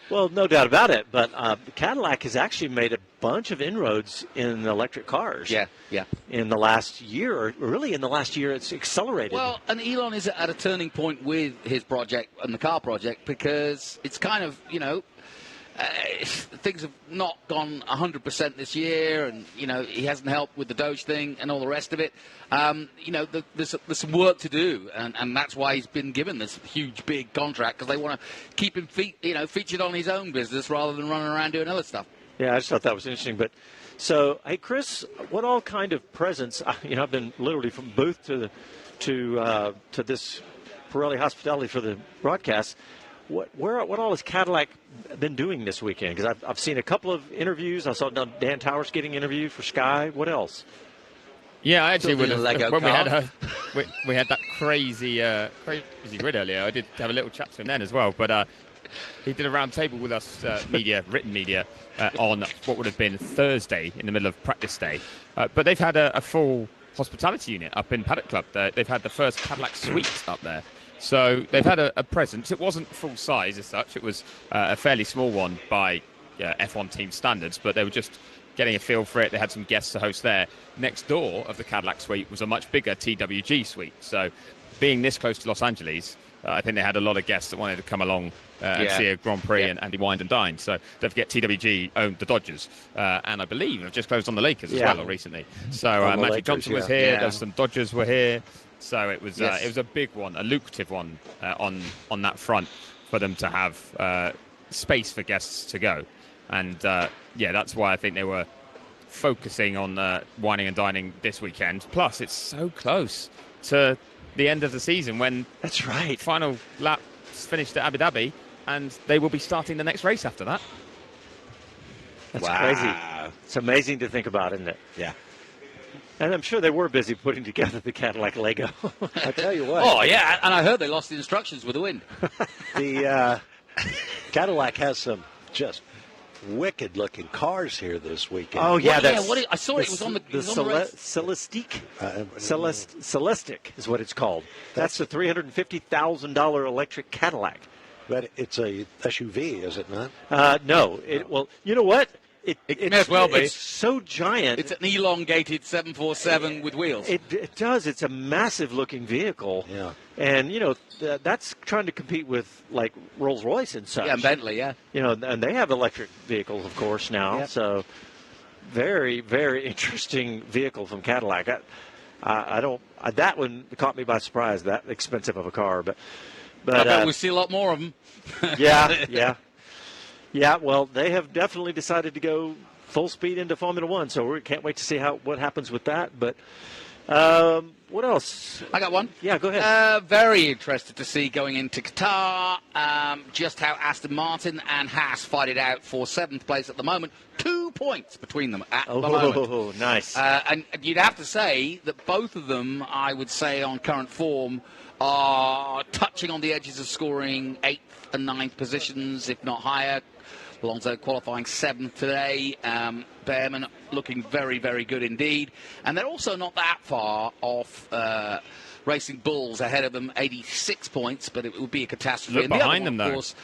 Well, no doubt about it. But Cadillac has actually made a bunch of inroads in electric cars. Yeah. In the last year, or really in the last year, it's accelerated. Well, and Elon is at a turning point with his project and the car project because it's kind of, things have not gone 100% this year, and he hasn't helped with the Doge thing and all the rest of it. There's some work to do, and that's why he's been given this huge, big contract, because they want to keep him featured on his own business rather than running around doing other stuff. Yeah, I just thought that was interesting. But so, hey, Chris, what all kind of presents? I've been literally from booth to this Pirelli hospitality for the broadcast. What all has Cadillac been doing this weekend? Because I've seen a couple of interviews. I saw Dan Towers getting interviewed for Sky. What else? Yeah, I actually when we had that crazy grid earlier, I did have a little chat to him then as well. But he did a round table with us, written media, on what would have been Thursday in the middle of practice day. But they've had a full hospitality unit up in Paddock Club. They've had the first Cadillac suite up there. So they've had a presence. It wasn't full size as such. It was a fairly small one by F1 team standards, but they were just getting a feel for it. They had some guests to host there. Next door of the Cadillac suite was a much bigger TWG suite. So being this close to Los Angeles, I think they had a lot of guests that wanted to come along and see a Grand Prix and Wined and Dined. So don't forget, TWG owned the Dodgers, and I believe have just closed on the Lakers as well recently. So Magic Johnson was here. There was some Dodgers were here. So it was a big one, a lucrative one on that front for them to have space for guests to go. And that's why I think they were focusing on Wining and Dining this weekend. Plus, it's so close to the end of the season when that's right, final lap finished at Abu Dhabi, and they will be starting the next race after that. That's crazy. It's amazing to think about, isn't it? Yeah. And I'm sure they were busy putting together the Cadillac Lego. I tell you what. Oh, yeah, and I heard they lost the instructions with the wind. The Cadillac has some just wicked-looking cars here this weekend. Oh, yeah. I saw it. It was on the Celestique. Celestic is what it's called. That's the $350,000 electric Cadillac. But it's a SUV, is it not? No. Well, you know what? It may as well be. It's so giant. It's an elongated 747 with wheels. It does. It's a massive-looking vehicle. Yeah. And, that's trying to compete with, like, Rolls-Royce and such. Yeah, and Bentley, yeah. And they have electric vehicles, of course, now. Yep. So, very, very interesting vehicle from Cadillac. That one caught me by surprise, that expensive of a car. But I bet we see a lot more of them. Yeah. Yeah, well, they have definitely decided to go full speed into Formula One, so we can't wait to see what happens with that. But what else? I got one. Yeah, go ahead. Very interested to see going into Qatar just how Aston Martin and Haas fight it out for 7th place at the moment. 2 points between them at the moment. Oh, nice. And you'd have to say that both of them, I would say, on current form, are touching on the edges of scoring 8th and 9th positions, if not higher. Alonso qualifying 7th today. Behrman looking very, very good indeed. And they're also not that far off Racing Bulls ahead of them, 86 points, but it would be a catastrophe. Look behind them, though. Of course,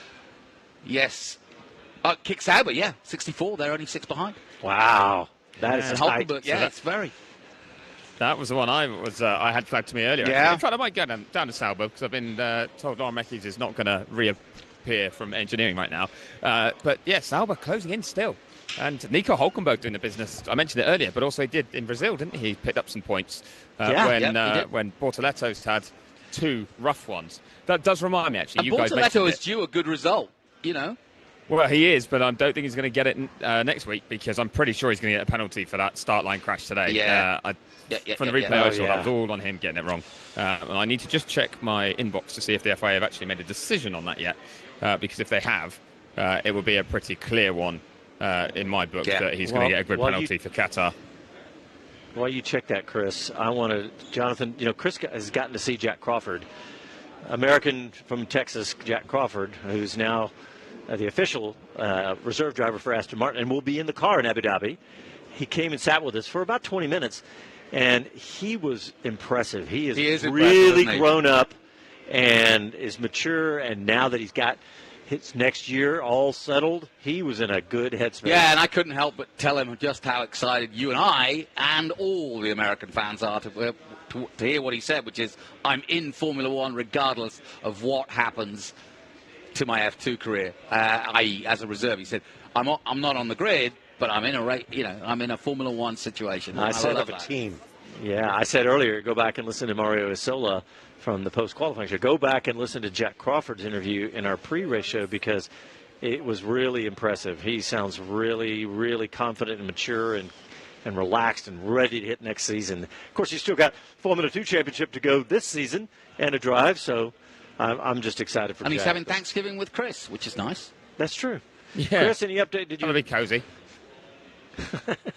yes. Kick Sauber, 64. They're only 6 behind. Wow. That is tight. It's very... That was the one I had flagged to me earlier. Yeah. In fact, I might get down to Sauber because I've been told Lauren Mekies is not going to reappear from engineering right now. But yeah, Sauber closing in still. And Nico Hulkenberg doing the business. I mentioned it earlier, but also he did in Brazil, didn't he? He picked up some points when Bortoleto's had 2 rough ones. That does remind me, actually. And Bortoleto is due a good result, Well, he is, but I don't think he's going to get it next week because I'm pretty sure he's going to get a penalty for that start line crash today. From the replay I saw, that was all on him getting it wrong. And I need to just check my inbox to see if the FIA have actually made a decision on that yet. Because if they have, it will be a pretty clear one in my book that he's going to get a grid penalty for Qatar. While you check that, Chris, I want to, Jonathan, Chris has gotten to see Jack Crawford, American from Texas, Jack Crawford, who's now the official reserve driver for Aston Martin and will be in the car in Abu Dhabi. He came and sat with us for about 20 minutes, and he was impressive. He is really grown up and is mature, and now that he's got his next year all settled, he was in a good headspace. Yeah, and I couldn't help but tell him just how excited you and I and all the American fans are to hear what he said, which is, I'm in Formula One regardless of what happens to my F2 career, i.e. as a reserve. He said, I'm not on the grid, but I'm in I'm in a Formula One situation. I set up a team. Yeah, I said earlier, go back and listen to Mario Isola from the post-qualifying show. Go back and listen to Jack Crawford's interview in our pre-race show because it was really impressive. He sounds really, really confident and mature and relaxed and ready to hit next season. Of course, you still got Formula 2 championship to go this season and a drive, so I'm just excited for Jack. And he's having Thanksgiving with Chris, which is nice. That's true. Yeah. Chris, any update? Did you? I'm going to be cozy.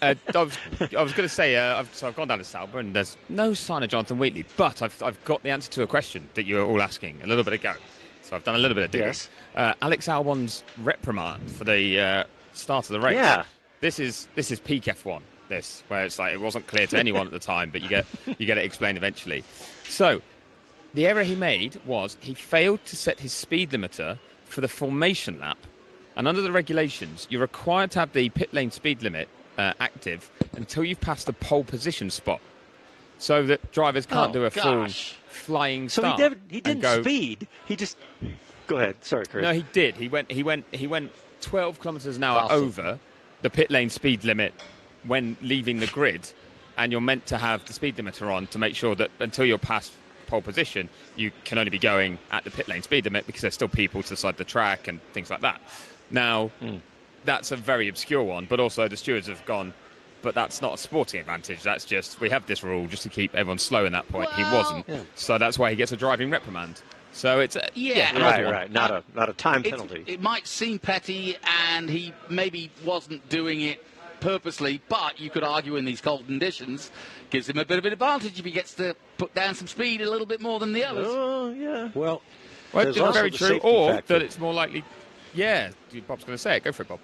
I was going to say, I've gone down to Sauber and there's no sign of Jonathan Wheatley, but I've got the answer to a question that you were all asking a little bit ago. So I've done a little bit of digging. Yes. Alex Albon's reprimand for the start of the race. Yeah. This is peak F1. Where it's like it wasn't clear to anyone at the time, but you get it explained eventually. So the error he made was he failed to set his speed limiter for the formation lap. And under the regulations, you're required to have the pit lane speed limit active until you've passed the pole position spot, so that drivers can't do a full flying start. So he didn't speed. He just go ahead. Sorry, Chris. No, he did. He went 12 kilometers an hour over the pit lane speed limit when leaving the grid, and you're meant to have the speed limiter on to make sure that until you're past pole position, you can only be going at the pit lane speed limit because there's still people to the side of the track and things like that. Now, that's a very obscure one, but also the stewards have gone, but that's not a sporting advantage. That's just, we have this rule just to keep everyone slow in that point. He wasn't. Yeah. So that's why he gets a driving reprimand. So it's right. Not a time penalty. It might seem petty, and he maybe wasn't doing it purposely, but you could argue in these cold conditions gives him a bit of an advantage if he gets to put down some speed a little bit more than the others. Oh, yeah. Well, it's very true. Or that it's more likely. Yeah, Bob's going to say it. Go for it, Bob.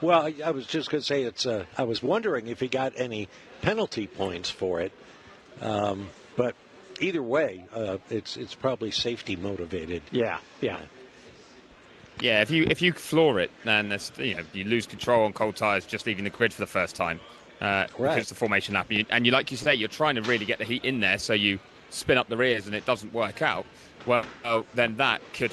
Well, I was just going to say I was wondering if he got any penalty points for it, but either way, it's probably safety motivated. Yeah. Yeah, if you floor it, then you lose control on cold tyres just leaving the grid for the first time because the formation lap. And you, like you say, you're trying to really get the heat in there, so you spin up the rears and it doesn't work out. Well, then that could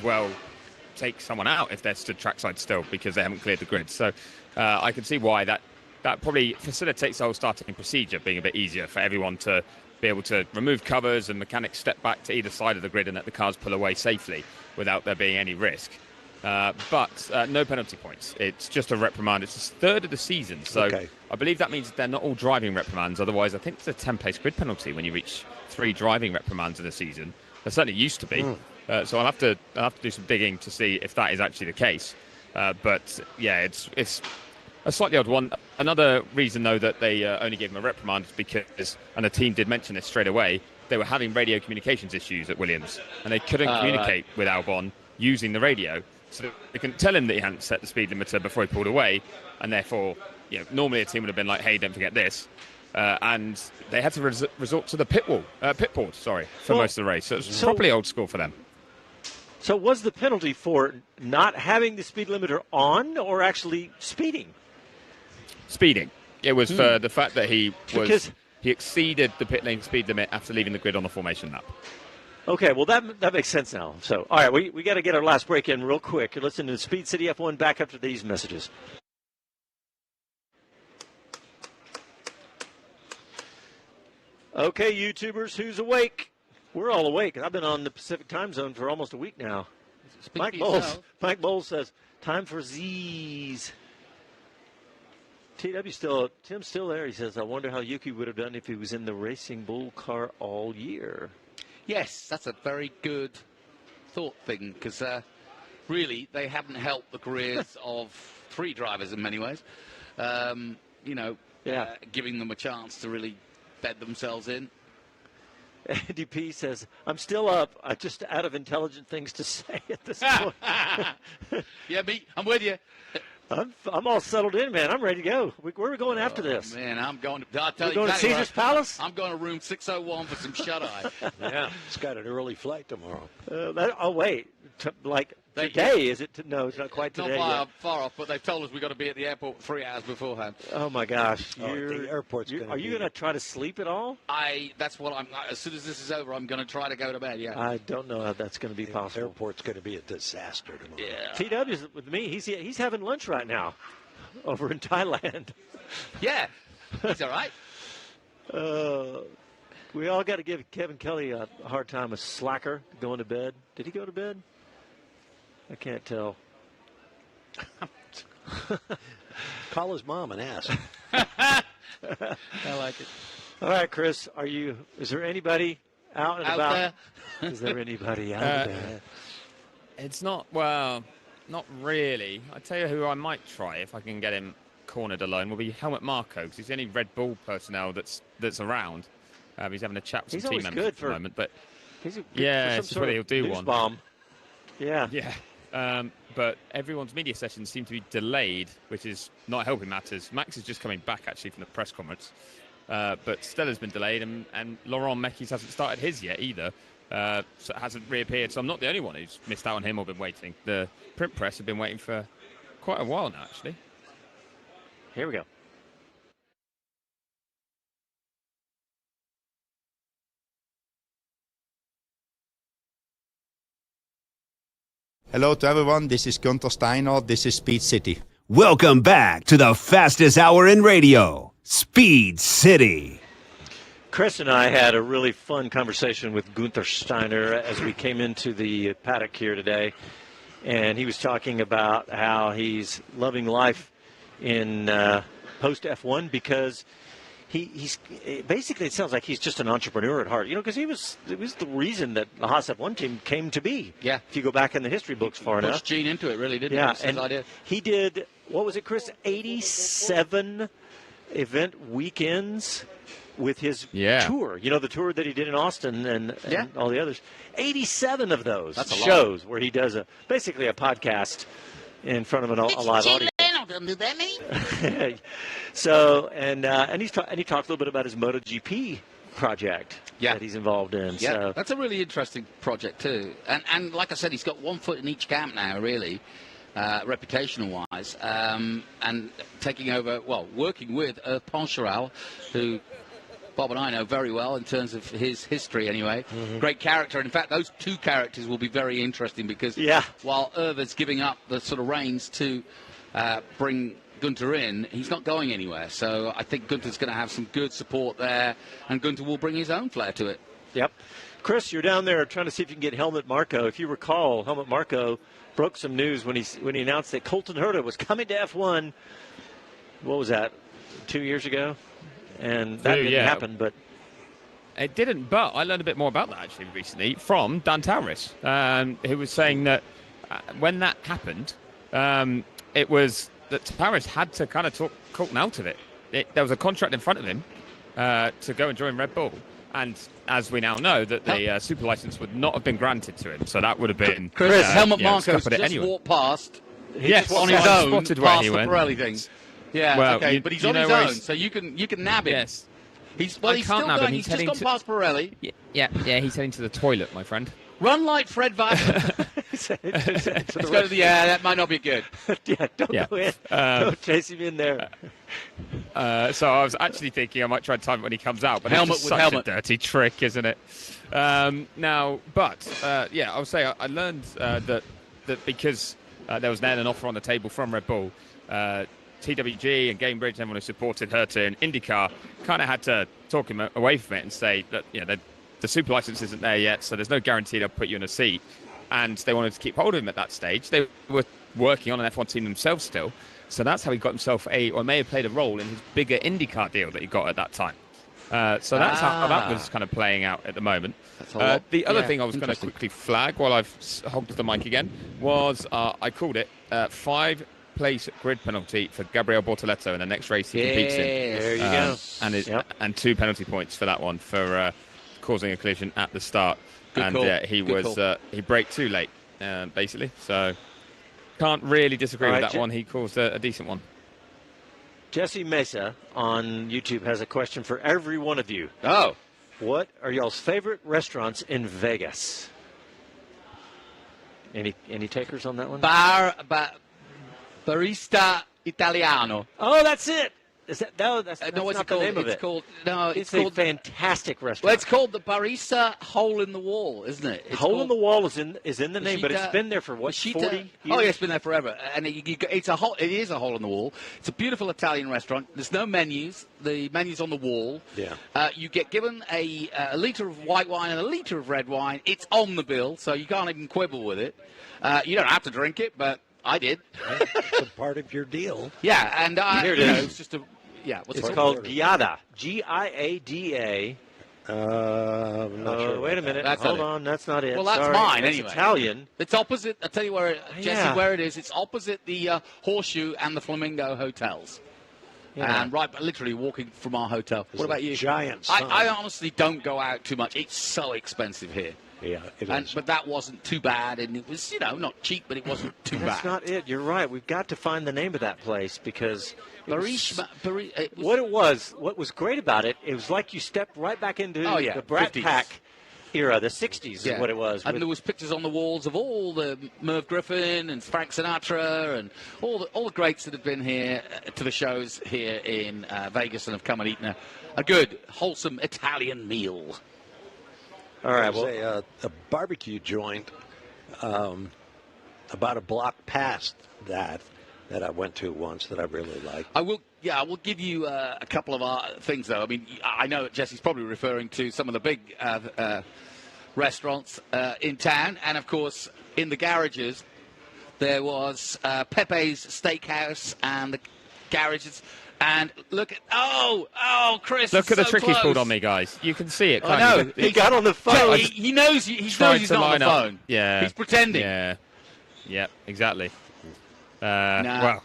take someone out if they're stood trackside still because they haven't cleared the grid. So I can see why that probably facilitates the whole starting procedure being a bit easier for everyone to be able to remove covers and mechanics step back to either side of the grid and let the cars pull away safely without there being any risk. But no penalty points. It's just a reprimand. It's the third of the season. So I believe that means they're not all driving reprimands. Otherwise, I think it's a 10-place grid penalty when you reach 3 driving reprimands in a season. There certainly used to be. So I'll have to do some digging to see if that is actually the case. But yeah, it's a slightly odd one. Another reason, though, that they only gave him a reprimand is because, and the team did mention this straight away, they were having radio communications issues at Williams, and they couldn't communicate with Albon using the radio. So they couldn't tell him that he hadn't set the speed limiter before he pulled away, and therefore, normally a team would have been like, "Hey, don't forget this," and they had to resort to the pit board, for most of the race. So it was probably old school for them. So was the penalty for not having the speed limiter on, or actually speeding? Speeding. It was for the fact that he exceeded the pit lane speed limit after leaving the grid on the formation lap. Okay, well, that makes sense now. So, all right, we got to get our last break in real quick. Listen to Speed City F1 back after these messages. Okay, YouTubers, who's awake? We're all awake. I've been on the Pacific time zone for almost a week now. Mike Bowles says, time for Z's. Tim's still there. He says, I wonder how Yuki would have done if he was in the Racing Bull car all year. Yes, that's a very good thought thing, because really they haven't helped the careers of 3 drivers in many ways. Giving them a chance to really bed themselves in. Andy P says, I'm still up. I'm just out of intelligent things to say at this point. Yeah, I'm with you. I'm all settled in, man. I'm ready to go. Where are we going after this? Man, I'm going to. I'll tell you going to Caesar's Palace? I'm going to room 601 for some shut-eye. Yeah, it's got an early flight tomorrow. Wait. Today, is it? No, it's not quite today. Not far off, but they've told us we've got to be at the airport 3 hours beforehand. Oh, my gosh. The airport's going to Are you going to try to sleep at all? That's what as soon as this is over, I'm going to try to go to bed, yeah. I don't know how that's going to be possible. The airport's going to be a disaster tomorrow. Yeah. TW's with me. He's having lunch right now over in Thailand. Yeah, he's all right. We all got to give Kevin Kelly a hard time, a slacker, going to bed. Did he go to bed? I can't tell. Call his mom and ask. I like it. All right, Chris, is there anybody out and about? There? Is there anybody out there? It's not really. I tell you who I might try if I can get him cornered alone will be Helmut Marko, because he's the only Red Bull personnel that's around. He's having a chat with some team members at the moment, but he's it's just whether he'll do one. Bomb. Yeah. But everyone's media sessions seem to be delayed, which is not helping matters. Max is just coming back actually from the press conference, but Stella's been delayed, and Laurent Mekies hasn't started his yet either. So it hasn't reappeared. So I'm not the only one who's missed out on him or been waiting. The print press have been waiting for quite a while now, actually. Here we go. Hello to everyone, this is Gunther Steiner, this is Speed City. Welcome back to the fastest hour in radio, Speed City. Chris and I had a really fun conversation with Gunther Steiner as we came into the paddock here today, and he was talking about how he's loving life in post F1 because he's basically, it sounds like he's just an entrepreneur at heart, because it was the reason that the Haas F1 team came to be. Yeah. If you go back in the history books far enough. Pushed Gene into it, really, didn't he? Yeah, and idea. He did, what was it, Chris? 87 event weekends with his tour. The tour that he did in Austin and all the others. 87 of those shows where he does basically a podcast in front of a live audience. Do that many? So and he talked a little bit about his MotoGP project that he's involved in. Yeah, so that's a really interesting project too. And like I said, he's got 1 foot in each camp now, really, reputational wise, and taking over. Well, working with Poncharal, who Bob and I know very well in terms of his history anyway. Mm-hmm. Great character. And in fact, those two characters will be very interesting because while Irva's giving up the sort of reins to bring Gunther in, he's not going anywhere. So I think Gunther's going to have some good support there, and Gunther will bring his own flair to it. Yep. Chris, you're down there trying to see if you can get Helmut Marko. If you recall, Helmut Marko broke some news when he announced that Colton Herta was coming to F1. What was that, 2 years ago? And that didn't happen, but it didn't. But I learned a bit more about that actually recently from Dan Tauris, who was saying that when that happened, it was that Tauris had to kind of talk Colton out of it. There was a contract in front of him to go and join Red Bull, and as we now know, that the super license would not have been granted to him. So that would have been Chris Helmut Marko just walked past. Yes, on his own, spotted past the Pirelli thing. Yeah, well, okay, but he's on his own, so you can nab him. Yes. He's still going. He's just gone past Pirelli. Yeah, he's heading to the toilet, my friend. Run like Fred Vassar. That might not be good. Don't go in. Don't chase him in there. So I was actually thinking I might try and time it when he comes out, but Helmut it's just such a dirty trick, isn't it? I would say I learned that because there was then an offer on the table from Red Bull. TWG and Gamebridge, everyone who supported Herta in IndyCar, kind of had to talk him away from it and say that the super license isn't there yet, so there's no guarantee they'll put you in a seat. And they wanted to keep hold of him at that stage. They were working on an F1 team themselves still, so that's how he got himself or may have played a role in his bigger IndyCar deal that he got at that time. So that's how that was kind of playing out at the moment. The other thing I was going to quickly flag while I've hogged the mic again was I called it 5-place grid penalty for Gabriel Bortoleto in the next race he competes in. There you go. And 2 penalty points for that one for causing a collision at the start. He braked too late, basically. So can't really disagree with that one. He caused a decent one. Jesse Mesa on YouTube has a question for every one of you. Oh. What are y'all's favorite restaurants in Vegas? Any takers on that one? Barista Italiano. Oh, that's it. Is that that's what's not it called? the name of It's it? called It's a fantastic restaurant. Well, it's called the Barista Hole in the Wall, isn't it? It's Hole in the Wall is in the name, but it's been there for 40 years? Oh, yeah, it's been there forever, and it is a hole in the wall. It's a beautiful Italian restaurant. There's no menus. The menu's on the wall. Yeah. You get given a litre of white wine and a litre of red wine. It's on the bill, so you can't even quibble with it. You don't have to drink it, but I did. It's a part of your deal. Yeah, and Here it is. it's just a. Yeah, It's called Giada. Giada. I'm not sure. Wait a minute. That's Hold not it. on. That's not it. Well, that's Sorry. mine It's anyway. Italian. It's opposite. I'll tell you where, Jesse, Yeah. where it is. It's opposite the Horseshoe and the Flamingo hotels. Yeah. And literally walking from our hotel. There's What about a you? giant sign. I honestly don't go out too much. It's so expensive here. Yeah, it is. But that wasn't too bad, and it was, not cheap, but it wasn't too That's bad. not it. You're right. We've got to find the name of that place because what was great about it, it was like you stepped right back into the Brat 50s. Pack era, the 60s is what it was. And there was pictures on the walls of all the Merv Griffin and Frank Sinatra and all the greats that have been here to the shows here in Vegas and have come and eaten a good, wholesome Italian meal. All right, There's a barbecue joint about a block past that I went to once that I really liked. I will give you a couple of things, though. I mean, I know that Jesse's probably referring to some of the big restaurants in town. And, of course, in the garages, there was Pepe's Steakhouse and the garages. And look at Chris! Look at the so trick close. he's pulled on me, guys. You can see it. I Can't know. you? He got on the phone. He knows he's Tried not to on line the up. phone. Yeah, he's pretending. Yeah, exactly. Well,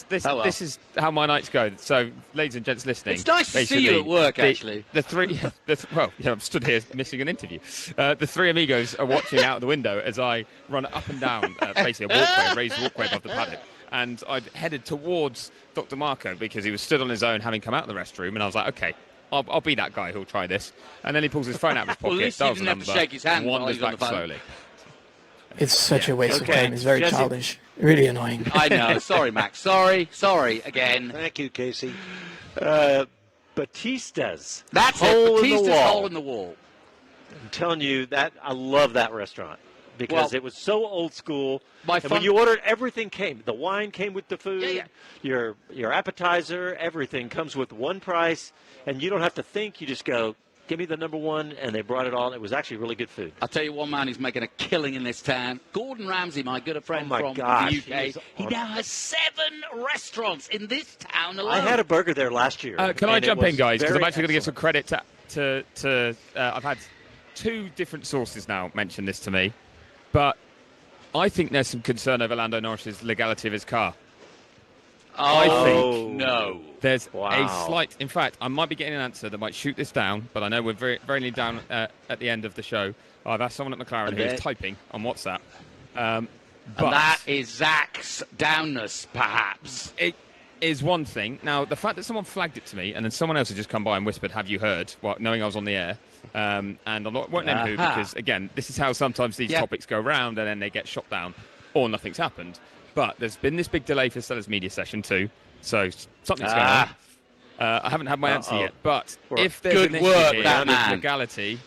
this is how my nights go. So, ladies and gents listening, It's nice to see you at work, actually. I'm stood here missing an interview. The three amigos are watching out the window as I run up and down, basically a raised walkway above the paddock. And I'd headed towards Dr. Marco because he was stood on his own having come out of the restroom. And I was like, okay, I'll be that guy who'll try this. And then he pulls his phone out of his pocket, Well, at least you dials the didn't have number, to shake his hand while wanders he was on back the phone. slowly. It's such a waste of Okay, time. It's very Jesse. childish. Really annoying. I know. Sorry, Max. Sorry again. Thank you, Casey. Batista's. That's Hole it. in the Batista's Wall. Hole in the Wall. I'm telling you that I love that restaurant because it was so old school. And when you ordered, everything came. The wine came with the food. Yeah. Your appetizer, everything comes with one price, and you don't have to think. You just go, give me the number one, and they brought it all. It was actually really good food. I'll tell you one man who's making a killing in this town. Gordon Ramsay, my good friend from gosh, the UK. He now has 7 restaurants in this town alone. I had a burger there last year. Can I jump in, guys? Because I'm actually going to give some excellent. credit to I've had 2 different sources now mention this to me, but I think there's some concern over Lando Norris's legality of his car. I think no. There's a slight. In fact, I might be getting an answer that might shoot this down, but I know we're very nearly down at the end of the show. I've asked someone at McLaren who's typing on WhatsApp. But And that is Zach's downness, perhaps. It is one thing. Now, the fact that someone flagged it to me and then someone else had just come by and whispered, "Have you heard?" Well, knowing I was on the air. And I won't name who because, again, this is how sometimes these topics go around and then they get shot down or nothing's happened. But there's been this big delay for Stella's media session too, so something's going on. I haven't had my answer yet, but if there's an issue here with legality,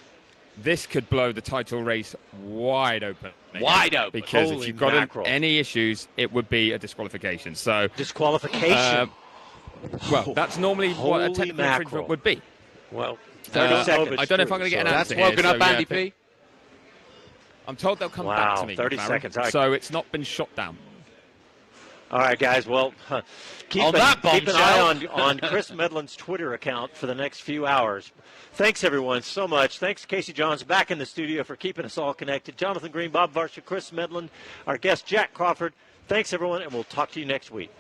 this could blow the title race wide open. Wide open. Because if you've got any issues, it would be a disqualification. So disqualification. Well, that's normally what a technical infringement would be. Well, 30 seconds. I don't know if I'm going to get an answer here. That's woken up so, Andy P. I'm told they'll come back to me. 30 McLaren, seconds. So it's not been shot down. All right, guys. Well, keep an eye on Chris Medland's Twitter account for the next few hours. Thanks, everyone, so much. Thanks, Casey Johns, back in the studio for keeping us all connected. Jonathan Green, Bob Varsha, Chris Medland, our guest, Jack Crawford. Thanks, everyone, and we'll talk to you next week.